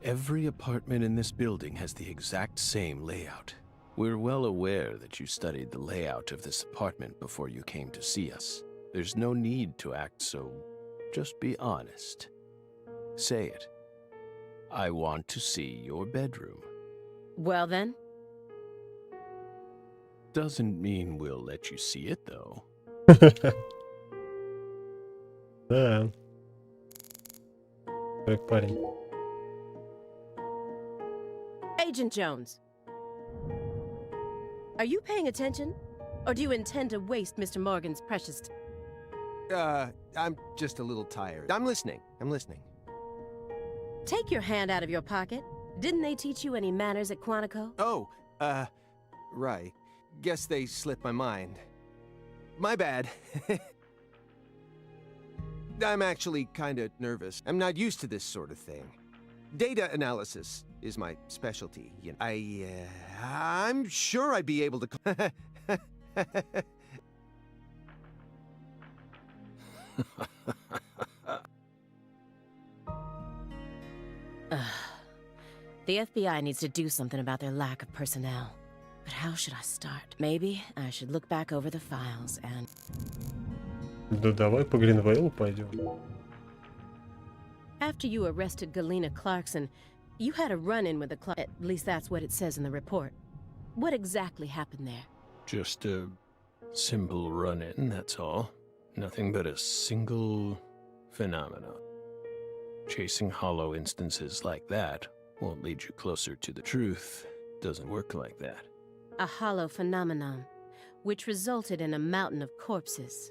every apartment in this building has the exact same layout. We're well aware that you studied the layout of this apartment before you came to see us. There's no need to act so... Just be honest. Say it. I want to see your bedroom. Well then, Doesn't mean we'll let you see it, though. Да. Как парень. Agent Jones. Are you paying attention? Or do you intend to waste Mr. Morgan's precious I'm just a little tired. I'm listening. Take your hand out of your pocket. Didn't they teach you any manners at Quantico? Oh, right. Guess they slipped my mind. My bad. I'm actually kinda nervous. I'm not used to this sort of thing. Data analysis is my specialty. You know, I'm sure I'd be able to. The FBI needs to do something about their lack of personnel. But how should I start? Maybe I should look back over the files and... Да давай по Гринвейлу пойдем. After you arrested Galena Clarkson, you had a run-in with the At least that's what it says in the report. What exactly happened there? Just a simple run-in, that's all. Nothing but a single phenomenon. Chasing hollow instances like that won't lead you closer to the truth. Doesn't work like that. A hollow phenomenon, which resulted in a mountain of corpses.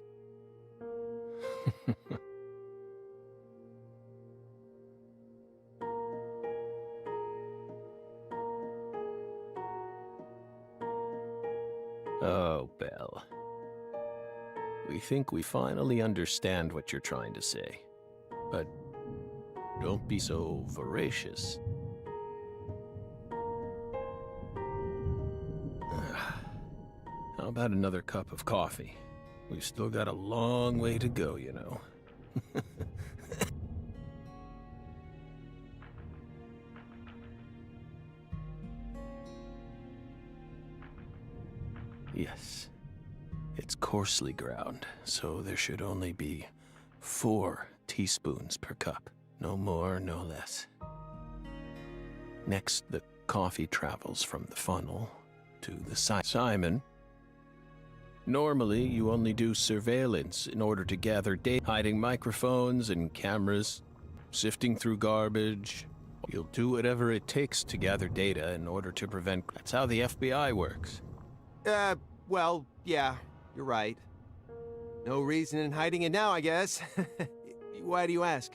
Oh, Belle. We think we finally understand what you're trying to say. But don't be so voracious. How about another cup of coffee? We've still got a long way to go, you know. Yes. It's coarsely ground, so there should only be 4 teaspoons per cup. No more, no less. Next, the coffee travels from the funnel to the side. Simon, normally you only do surveillance in order to gather data, hiding microphones and cameras, sifting through garbage. You'll do whatever it takes to gather data in order to prevent... That's how the FBI works. Well, yeah, you're right. No reason in hiding it now, I guess. Why do you ask?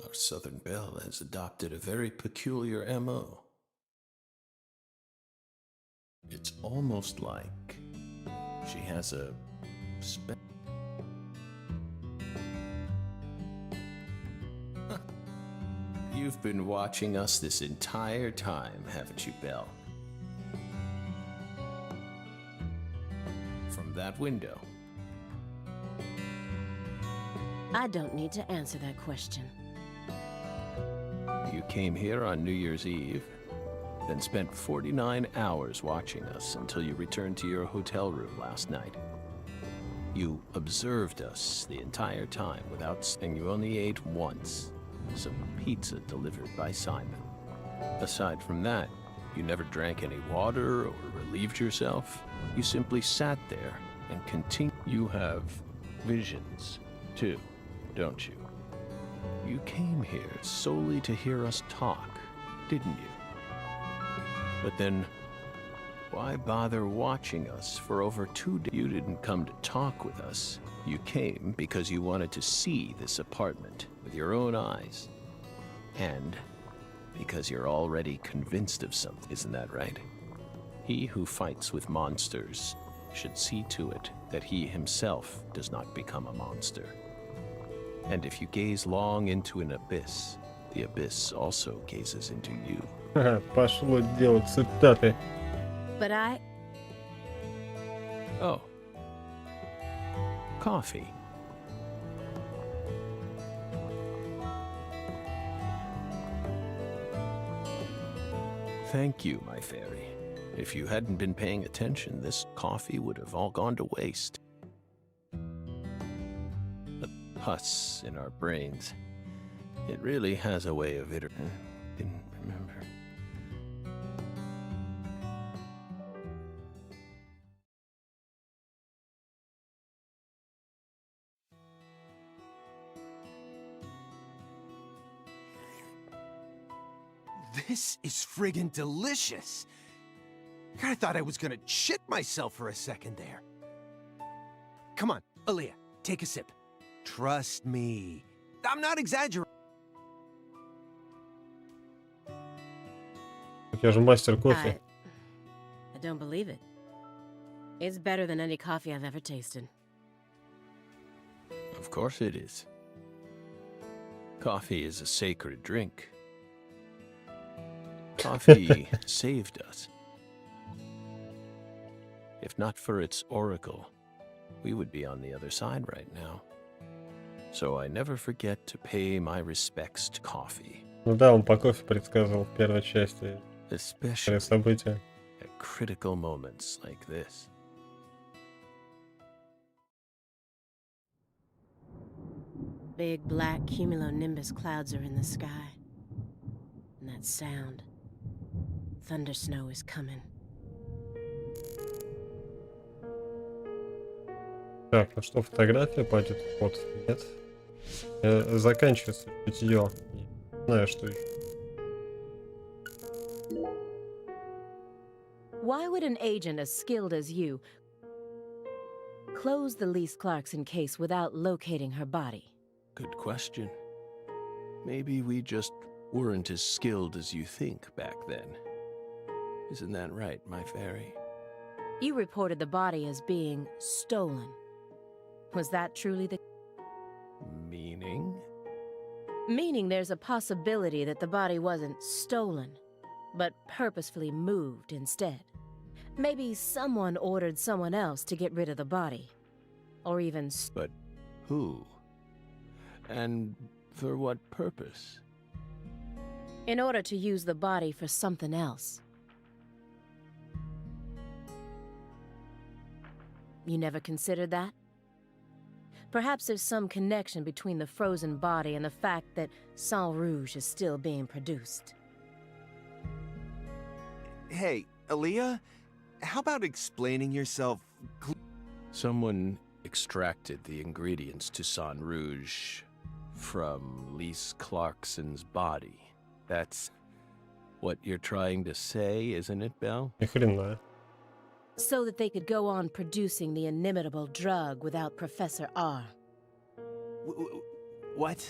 Our Southern Belle has adopted a very peculiar MO. It's almost like she has a You've been watching us this entire time, haven't you, Belle? From that window. I don't need to answer that question. You came here on New Year's Eve, then spent 49 hours watching us until you returned to your hotel room last night. You observed us the entire time without saying. You only ate once, some pizza delivered by Simon. Aside from that, you never drank any water or relieved yourself. You simply sat there and continued. You have visions, too, don't you? You came here solely to hear us talk, didn't you? But then, why bother watching us for over 2 days? You didn't come to talk with us. You came because you wanted to see this apartment with your own eyes. And because you're already convinced of something, isn't that right? He who fights with monsters should see to it that he himself does not become a monster. And if you gaze long into an abyss, the abyss also gazes into you. Пошло дело, цитаты. But I... Oh. Coffee. Thank you, my fairy. If you hadn't been paying attention, this coffee would have all gone to waste. The pus in our brains. It really has a way of didn't remember. This is friggin' delicious. I thought I was gonna shit myself for a second there. Come on, Aaliyah, take a sip. Trust me. I'm not exaggerating. Я же мастер кофе. I don't believe it. It's better than any coffee I've ever tasted. Of course it is. Coffee is a sacred drink. Coffee saved us. If not for its oracle, we would be on the other side right now. So I never forget to pay my respects to coffee. Ну да, он по кофе предсказывал в первой части Especially события. at critical moments like this. Big black cumulonimbus clouds are in the sky. And that sound. Thunder snow is coming. Так, ну что, фотография пойдет в ход? Нет. Заканчивается питье. Не знаю, что еще. Why would an agent as skilled as you close the Lise Clarkson case without locating her body? Good question. Maybe we just weren't as skilled as you think back then. Isn't that right, my fairy? You reported the body as being stolen. Was that truly the... Meaning? Meaning there's a possibility that the body wasn't stolen, but purposefully moved instead. Maybe someone ordered someone else to get rid of the body. Or even... But who? And for what purpose? in order to use the body for something else. You never considered that? Perhaps there's some connection between the frozen body and the fact that Sang Rouge is still being produced. Hey, Aaliyah, how about explaining yourself? Someone extracted the ingredients to Sang Rouge from Lise Clarkson's body. That's what you're trying to say, isn't it, Belle? Ни хрена. So that they could go on producing the inimitable drug without Professor R. What?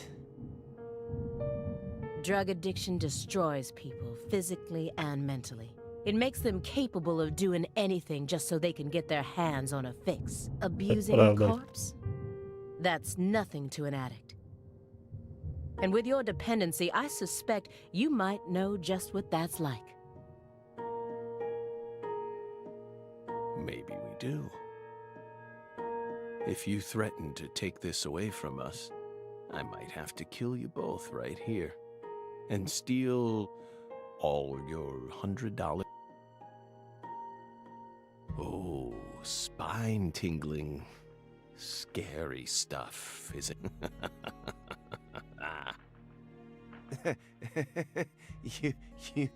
Drug addiction destroys people, physically and mentally. It makes them capable of doing anything just so they can get their hands on a fix. Abusing a corpse? That's nothing to an addict. And with your dependency, I suspect you might know just what that's like. Maybe we do. If you threaten to take this away from us, I might have to kill you both right here. And steal all your $100. Oh, spine-tingling, scary stuff, is it? you...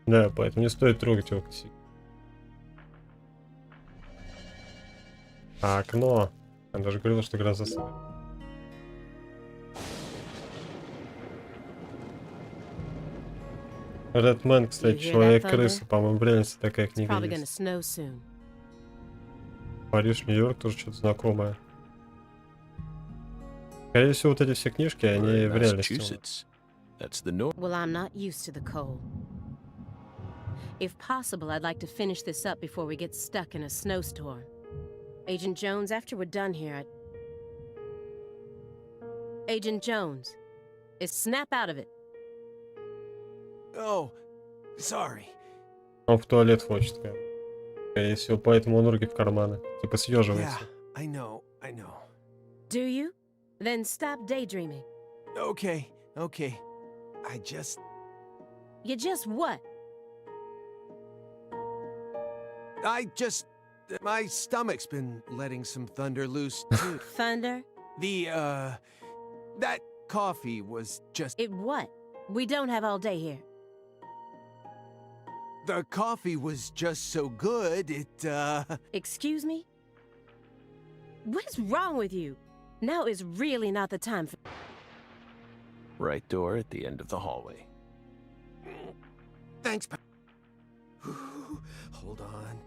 Да, поэтому не стоит трогать его. А окно. Она даже говорила, что гроза собирает. Редмен, кстати, человек-крыса, по-моему, в реальности такая книга есть. Париж, Нью-Йорк, тоже что-то знакомое. Скорее всего, вот эти все книжки, они в реальности. Well, I'm not used to the cold. If possible, I'd like to finish this up before we get stuck in a snowstorm. Agent Jones, after we're done here, Agent Jones, snap out of it. Oh, sorry. Он в туалет хочет, скорее всего, поэтому он руки в карманы. Типа съеживается. Yeah, I know. Do you? Then stop daydreaming. Okay. I just... You just what? My stomach's been letting some thunder loose, too. Thunder? That coffee was just... It what? We don't have all day here. The coffee was just so good, Excuse me? What is wrong with you? Now is really not the time for... Right door at the end of the hallway. Thanks, Hold on.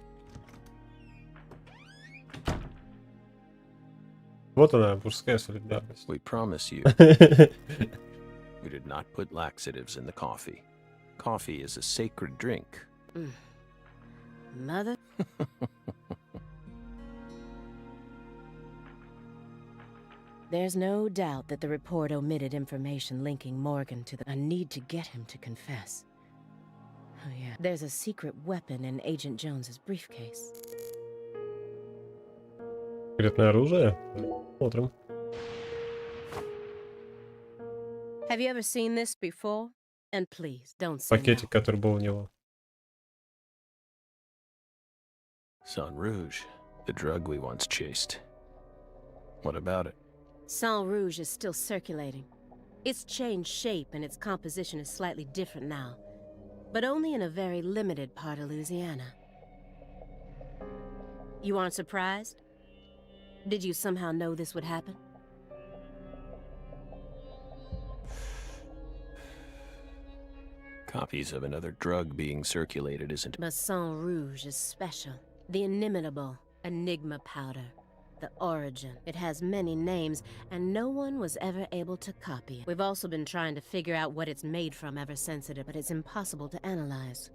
Вот она, мужская солидарность. We promise you, we did not put laxatives in the coffee. Coffee is a sacred drink. Mother? There's no doubt that the report omitted information linking Morgan to the... I need to get him to confess. Oh yeah. There's a secret weapon in Agent Jones's briefcase. Секретное оружие? Смотрим. Have you ever seen this before? And please, don't say Пакетик, no. который был у него. Sang Rouge, the drug we once chased. What about it? Sang Rouge is still circulating. It's changed shape and its composition is slightly different now, but only in a very limited part of Louisiana. You aren't surprised? Did you somehow know this would happen? Copies of another drug being circulated isn't... But Sang Rouge is special. The inimitable Enigma powder. The origin. It has many names, and no one was ever able to copy it. We've also been trying to figure out what it's made from ever since but it's impossible to analyze.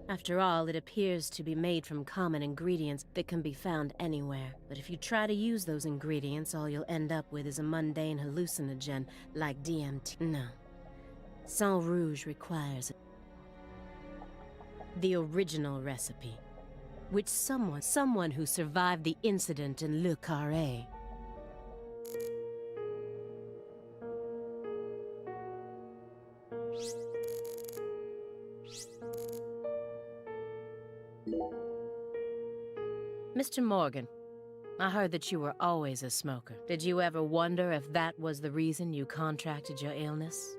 After all, it appears to be made from common ingredients that can be found anywhere. But if you try to use those ingredients, all you'll end up with is a mundane hallucinogen like DMT. No. Sang Rouge requires the original recipe, which someone who survived the incident in Le Carré. Mr. Morgan, I heard that you were always a smoker. Did you ever wonder if that was the reason you contracted your illness?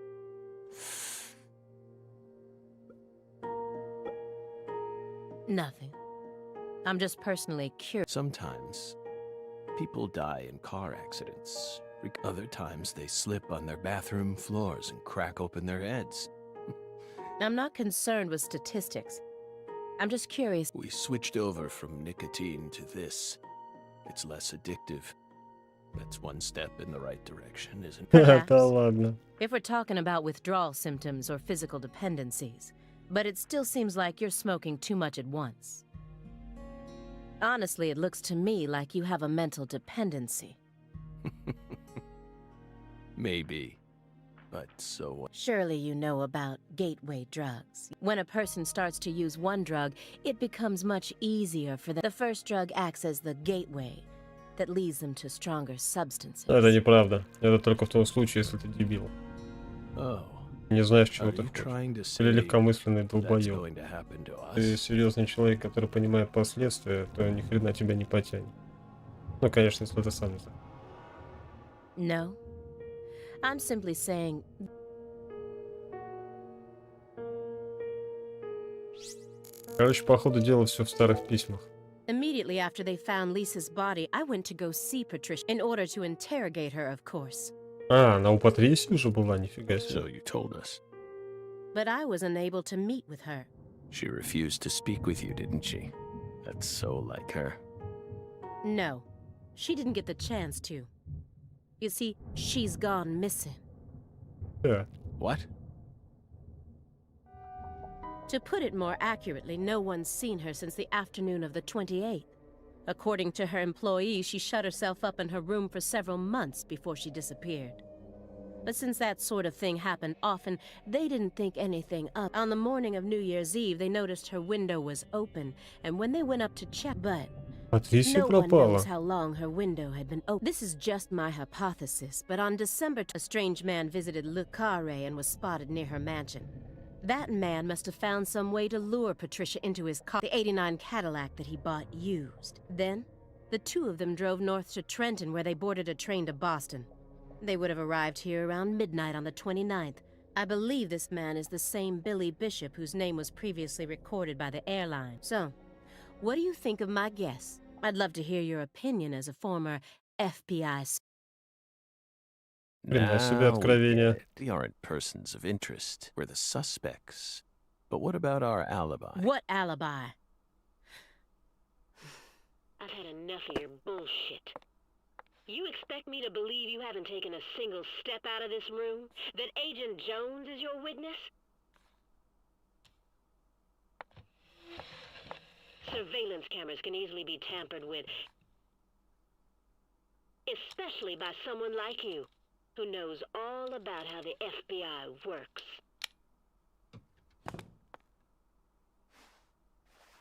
Nothing. I'm just personally curious. Sometimes people die in car accidents. Other times they slip on their bathroom floors and crack open their heads. I'm not concerned with statistics. I'm just curious. We switched over from nicotine to this. It's less addictive. That's one step in the right direction, isn't it? Perhaps. Да ладно. If we're talking about withdrawal symptoms or physical dependencies. But it still seems like you're smoking too much at once. Honestly, it looks to me like you have a mental dependency. Maybe. But so what? Surely you know about gateway drugs. When a person starts to use one drug, it becomes much easier for them. The first drug acts as the gateway that leads them to stronger substances. Это неправда. Это только в том случае, если ты дебил. Oh. Не знаешь, чего Are ты you хочешь. trying to Или say легкомысленный that's долбоёб. going to happen to us? Ты серьезный человек, который понимает последствия, то ни хрена тебя не потянет. Ну, конечно, если ты сам не знаешь. No. I'm simply saying... Короче, по ходу дела все в старых письмах. Immediately after they found Lisa's body, I went to go see Patricia in order to interrogate her, of course. А, она у Патрисии уже была, нифига себе. So you told us. But I was unable to meet with her. She refused to speak with you, didn't she? That's so like her. No, she didn't get the chance to. You see, she's gone missing. Да. What? To put it more accurately, no one's seen her since the afternoon of the 28th. According to her employees, she shut herself up in her room for several months before she disappeared. But since that sort of thing happened often, they didn't think anything of. On the morning of New Year's Eve, they noticed her window was open, and when they went up to check, but Патрисия no one пропала. knows how long her window had been open. This is just my hypothesis, but on December, a strange man visited Le Carré and was spotted near her mansion. That man must have found some way to lure Patricia into his car, the '89 Cadillac that he bought used. Then, The two of them drove north to Trenton, where they boarded a train to Boston. They would have arrived here around midnight on the 29th. I believe this man is the same Billy Bishop whose name was previously recorded by the airline. So, what do you think of my guess? I'd love to hear your opinion as a former FBI. Блин, себе откровение. We aren't persons of interest. We're the suspects. But what about our alibi? What alibi? I've had enough of your bullshit. You expect me to believe you haven't taken a single step out of this room? That Agent Jones is your witness? Surveillance cameras can easily be tampered with, especially by someone like you, who knows all about how the FBI works.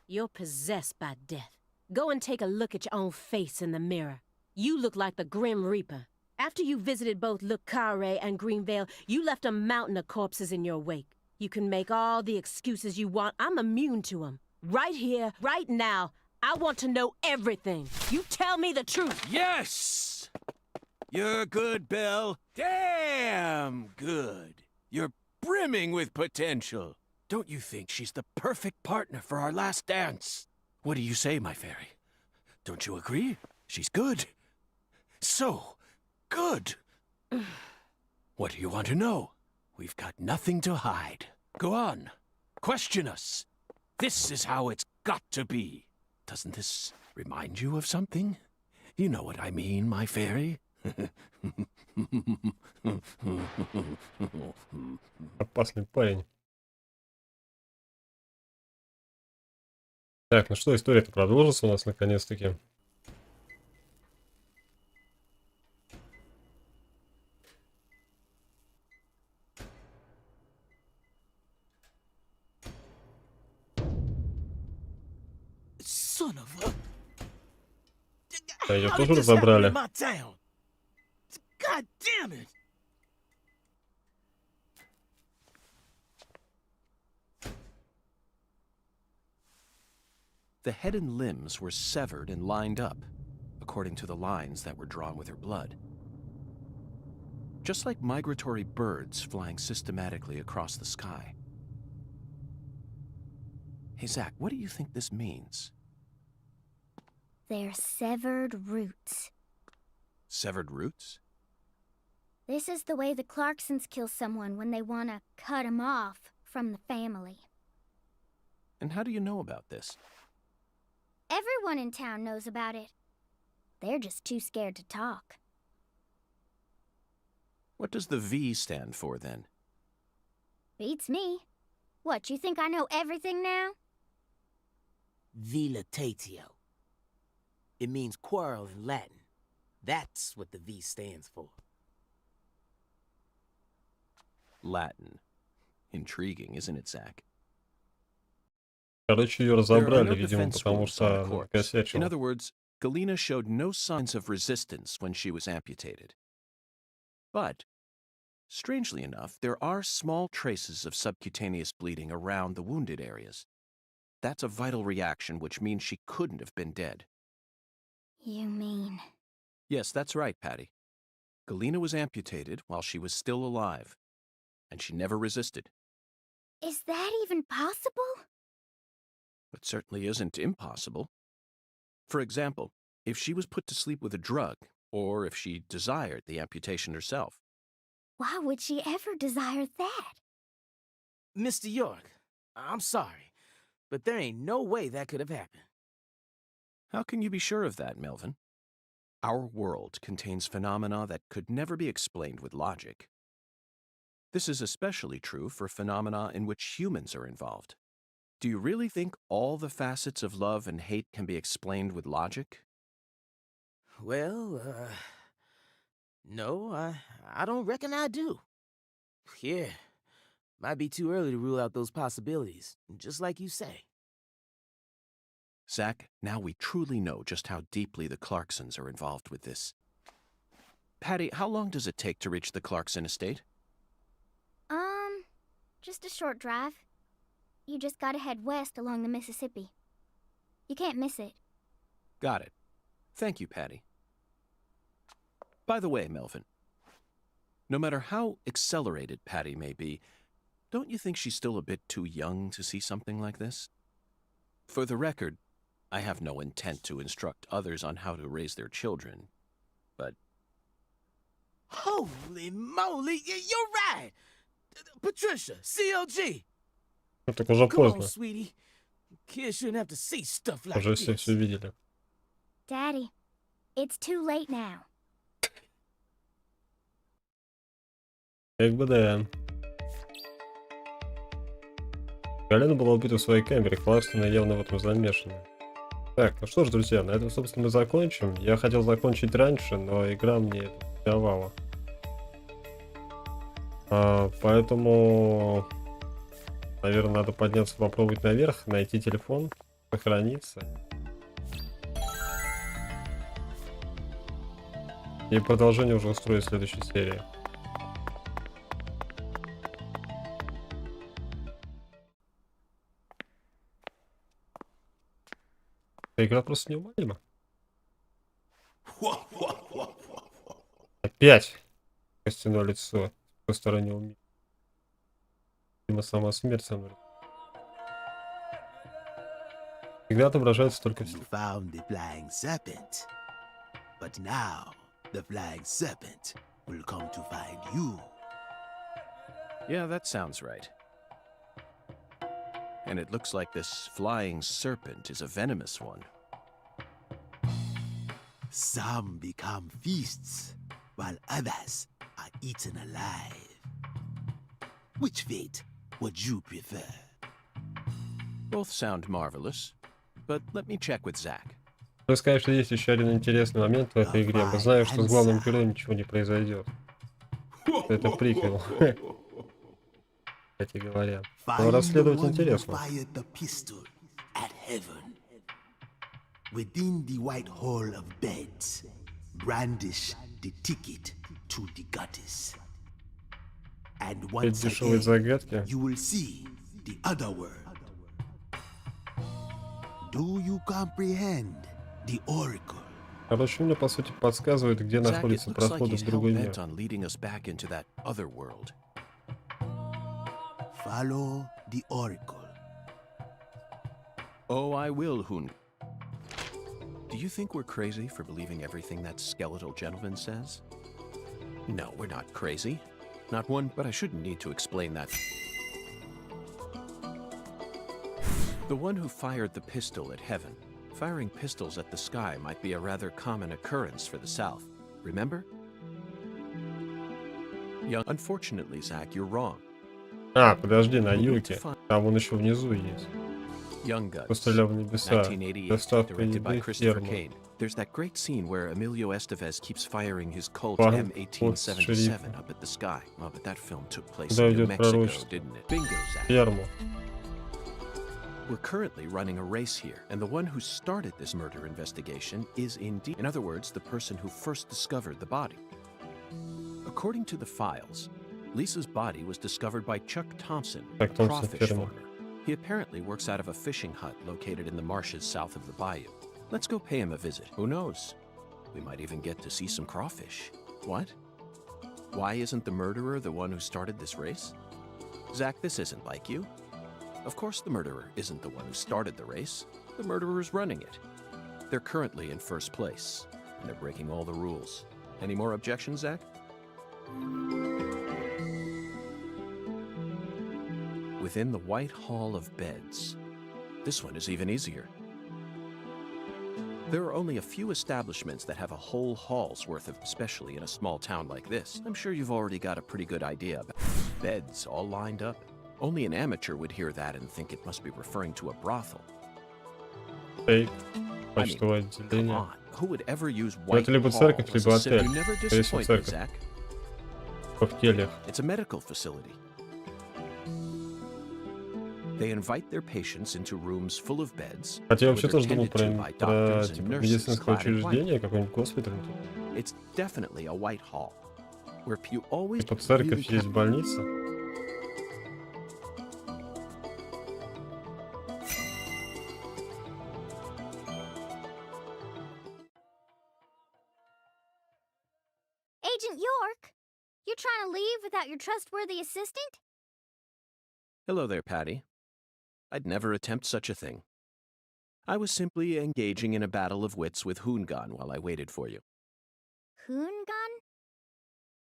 You're possessed by death. Go and take a look at your own face in the mirror. You look like the Grim Reaper. After you visited both Le Carré and Greenvale, you left a mountain of corpses in your wake. You can make all the excuses you want. I'm immune to them. Right here, right now, I want to know everything. You tell me the truth. Yes! You're good, Bill. Damn good. You're brimming with potential. Don't you think she's the perfect partner for our last dance? What do you say, my fairy? Don't you agree? She's good. So good. What do you want to know? We've got nothing to hide. Go on. Question us. This is how it's got to be. Doesn't this remind you of something? You know what I mean, my fairy? Опасный парень. Так, ну что, история-то продолжится у нас наконец-таки. Son of a... Да, ее How тоже did this happen разобрали. in my town? God damn it! The head and limbs were severed and lined up, according to the lines that were drawn with her blood. Just like migratory birds flying systematically across the sky. Hey, Zach, what do you think this means? They're severed roots. Severed roots? This is the way the Clarksons kill someone when they want to cut him off from the family. And how do you know about this? Everyone in town knows about it. They're just too scared to talk. What does the V stand for, then? Beats me. What, you think I know everything now? Vilitatio. It means quarrel in Latin. That's what the V stands for. Latin. Intriguing, isn't it, Zach? Короче, ее There are разобрали, no видимо, defense потому rules on a что corpse. накосячила. In other words, Galena showed no signs of resistance when she was amputated. But, strangely enough, there are small traces of subcutaneous bleeding around the wounded areas. That's a vital reaction, which means she couldn't have been dead. You mean... Yes, that's right, Patty. Galena was amputated while she was still alive, and she never resisted. Is that even possible? It certainly isn't impossible. For example, if she was put to sleep with a drug, or if she desired the amputation herself. Why would she ever desire that? Mr. York, I'm sorry, but there ain't no way that could have happened. How can you be sure of that, Melvin? Our world contains phenomena that could never be explained with logic. This is especially true for phenomena in which humans are involved. Do you really think all the facets of love and hate can be explained with logic? Well, no, I don't reckon I do. Yeah, might be too early to rule out those possibilities, just like you say. Zach, now we truly know just how deeply the Clarksons are involved with this. Patty, how long does it take to reach the Clarkson estate? Just a short drive. You just gotta head west along the Mississippi. You can't miss it. Got it. Thank you, Patty. By the way, Melvin, no matter how accelerated Patty may be, don't you think she's still a bit too young to see something like this? For the record, I have no intent to instruct others on how to raise their children, but... Holy moly, you're right! Patricia, CLG! Ну так уже Come on, поздно. sweetie. Kids shouldn't have to see stuff like Уже все this. видели. Daddy, it's too late now. Как бы да. Галина была убита в своей камере, Кларксона явно в этом замешана. Так, ну что ж, друзья, на этом, собственно, мы закончим. Я хотел закончить раньше, но игра мне это не давала. Поэтому, наверное, надо подняться, попробовать наверх, найти телефон, сохраниться. И продолжение уже устроить в следующей серии. Игра просто неумолима. Опять костяное лицо. С той стороны умеет. Видимо, сама смерть со мной. Всегда отображается только все. You found the flying serpent, but now the flying serpent will come to find you. Yeah, that sounds right. And it looks like this flying serpent is a venomous one. Some become feasts, while others are eaten alive. Which fate would you prefer? Both sound marvelous, but let me check with Zach. Надо сказать, что есть еще один интересный момент в этой игре. Мы знаем, что с главным героем ничего не произойдет. Это приквел. Кстати говоря. Но расследовать интересно. Within the white hall of beds, brandish the ticket to the goddess. And once Дешевые загадки. you will see the other world. Do you comprehend the oracle? Короче, мне по сути подсказывает, где Zach, it находятся looks like проходы he's в другой мир. hell-bent on leading us back into that other world. Follow the oracle. Oh, I will, Hun. Do you think we're crazy for believing everything that skeletal gentleman says? No, we're not crazy. Not one, but I shouldn't need to explain that. The one who fired the pistol at heaven. Firing pistols at the sky might be a rather common occurrence for the South. Remember? Unfortunately, Zach, you're wrong. Подожди, на юге. Там он еще внизу есть. Young Guns, Пострелял в небеса. 1988, Доставка directed by еды в Christopher ферму. Kane. There's that great scene where Emilio Estevez keeps firing his Colt Парень M1877 шерифа. up at the sky. Oh, but that film took place Куда in New идет Mexico, пророчество? didn't it? Bingo, Zach. Ферму. We're currently running a race here, and the one who started this murder investigation is indeed, in other words, the person who first discovered the body. According to the files, Lisa's body was discovered by Chuck Thompson, a Chuck Thompson, crawfish ферма. farmer. He apparently works out of a fishing hut located in the marshes south of the bayou. Let's go pay him a visit. Who knows? We might even get to see some crawfish. What? Why isn't the murderer the one who started this race? Zach, this isn't like you. Of course the murderer isn't the one who started the race. The murderer is running it. They're currently in first place, and they're breaking all the rules. Any more objections, Zach? Within the White Hall of Beds. This one is even easier. There are only a few establishments that have a whole hall's worth of, especially in a small town like this. I'm sure you've already got a pretty good idea about beds all lined up. Only an amateur would hear that and think it must be referring to a brothel. Фейк. I mean, Почтовое come отделение. on, who would ever use Ну, это White либо Hall церковь, as либо a symbol? отель. You never Скорее всего, disappoint me, церковь. Zach. В кельях. It's a medical facility. They invite their patients into rooms full of beds. Хотя я where вообще they're тоже думал tended про, to by doctors and типа, nurses медицинское clad in white. учреждение, какой-нибудь госпиталь. It's definitely a White Hall, where you always Типа церковь, really есть больница. about your trustworthy assistant? Hello there, Patty. I'd never attempt such a thing. I was simply engaging in a battle of wits with Hoongan while I waited for you. Hoongan?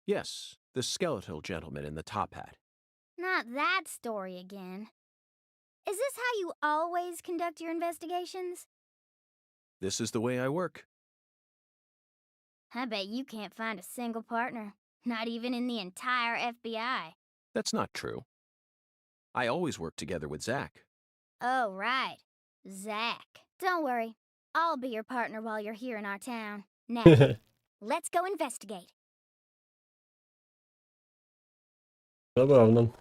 Yes, the skeletal gentleman in the top hat. Not that story again. Is this how you always conduct your investigations? This is the way I work. I bet you can't find a single partner, not even in the entire FBI. That's not true. I always work together with Zach. Oh, right. Zach. Don't worry. I'll be your partner while you're here in our town. Now, let's go investigate. Забавно.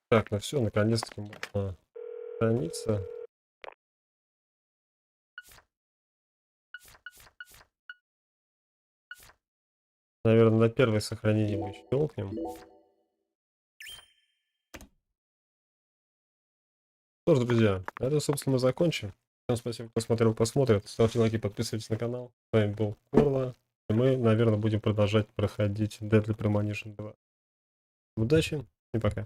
Так, ну все, наконец-таки можно страница. Наверное, на первое сохранение мы щелкнем. Что ж, друзья, на этом, собственно, мы закончим. Всем спасибо, кто смотрел, посмотрит. Ставьте лайки, подписывайтесь на канал. С вами был Корло. И мы, наверное, будем продолжать проходить Deadly Premonition 2. Удачи и пока.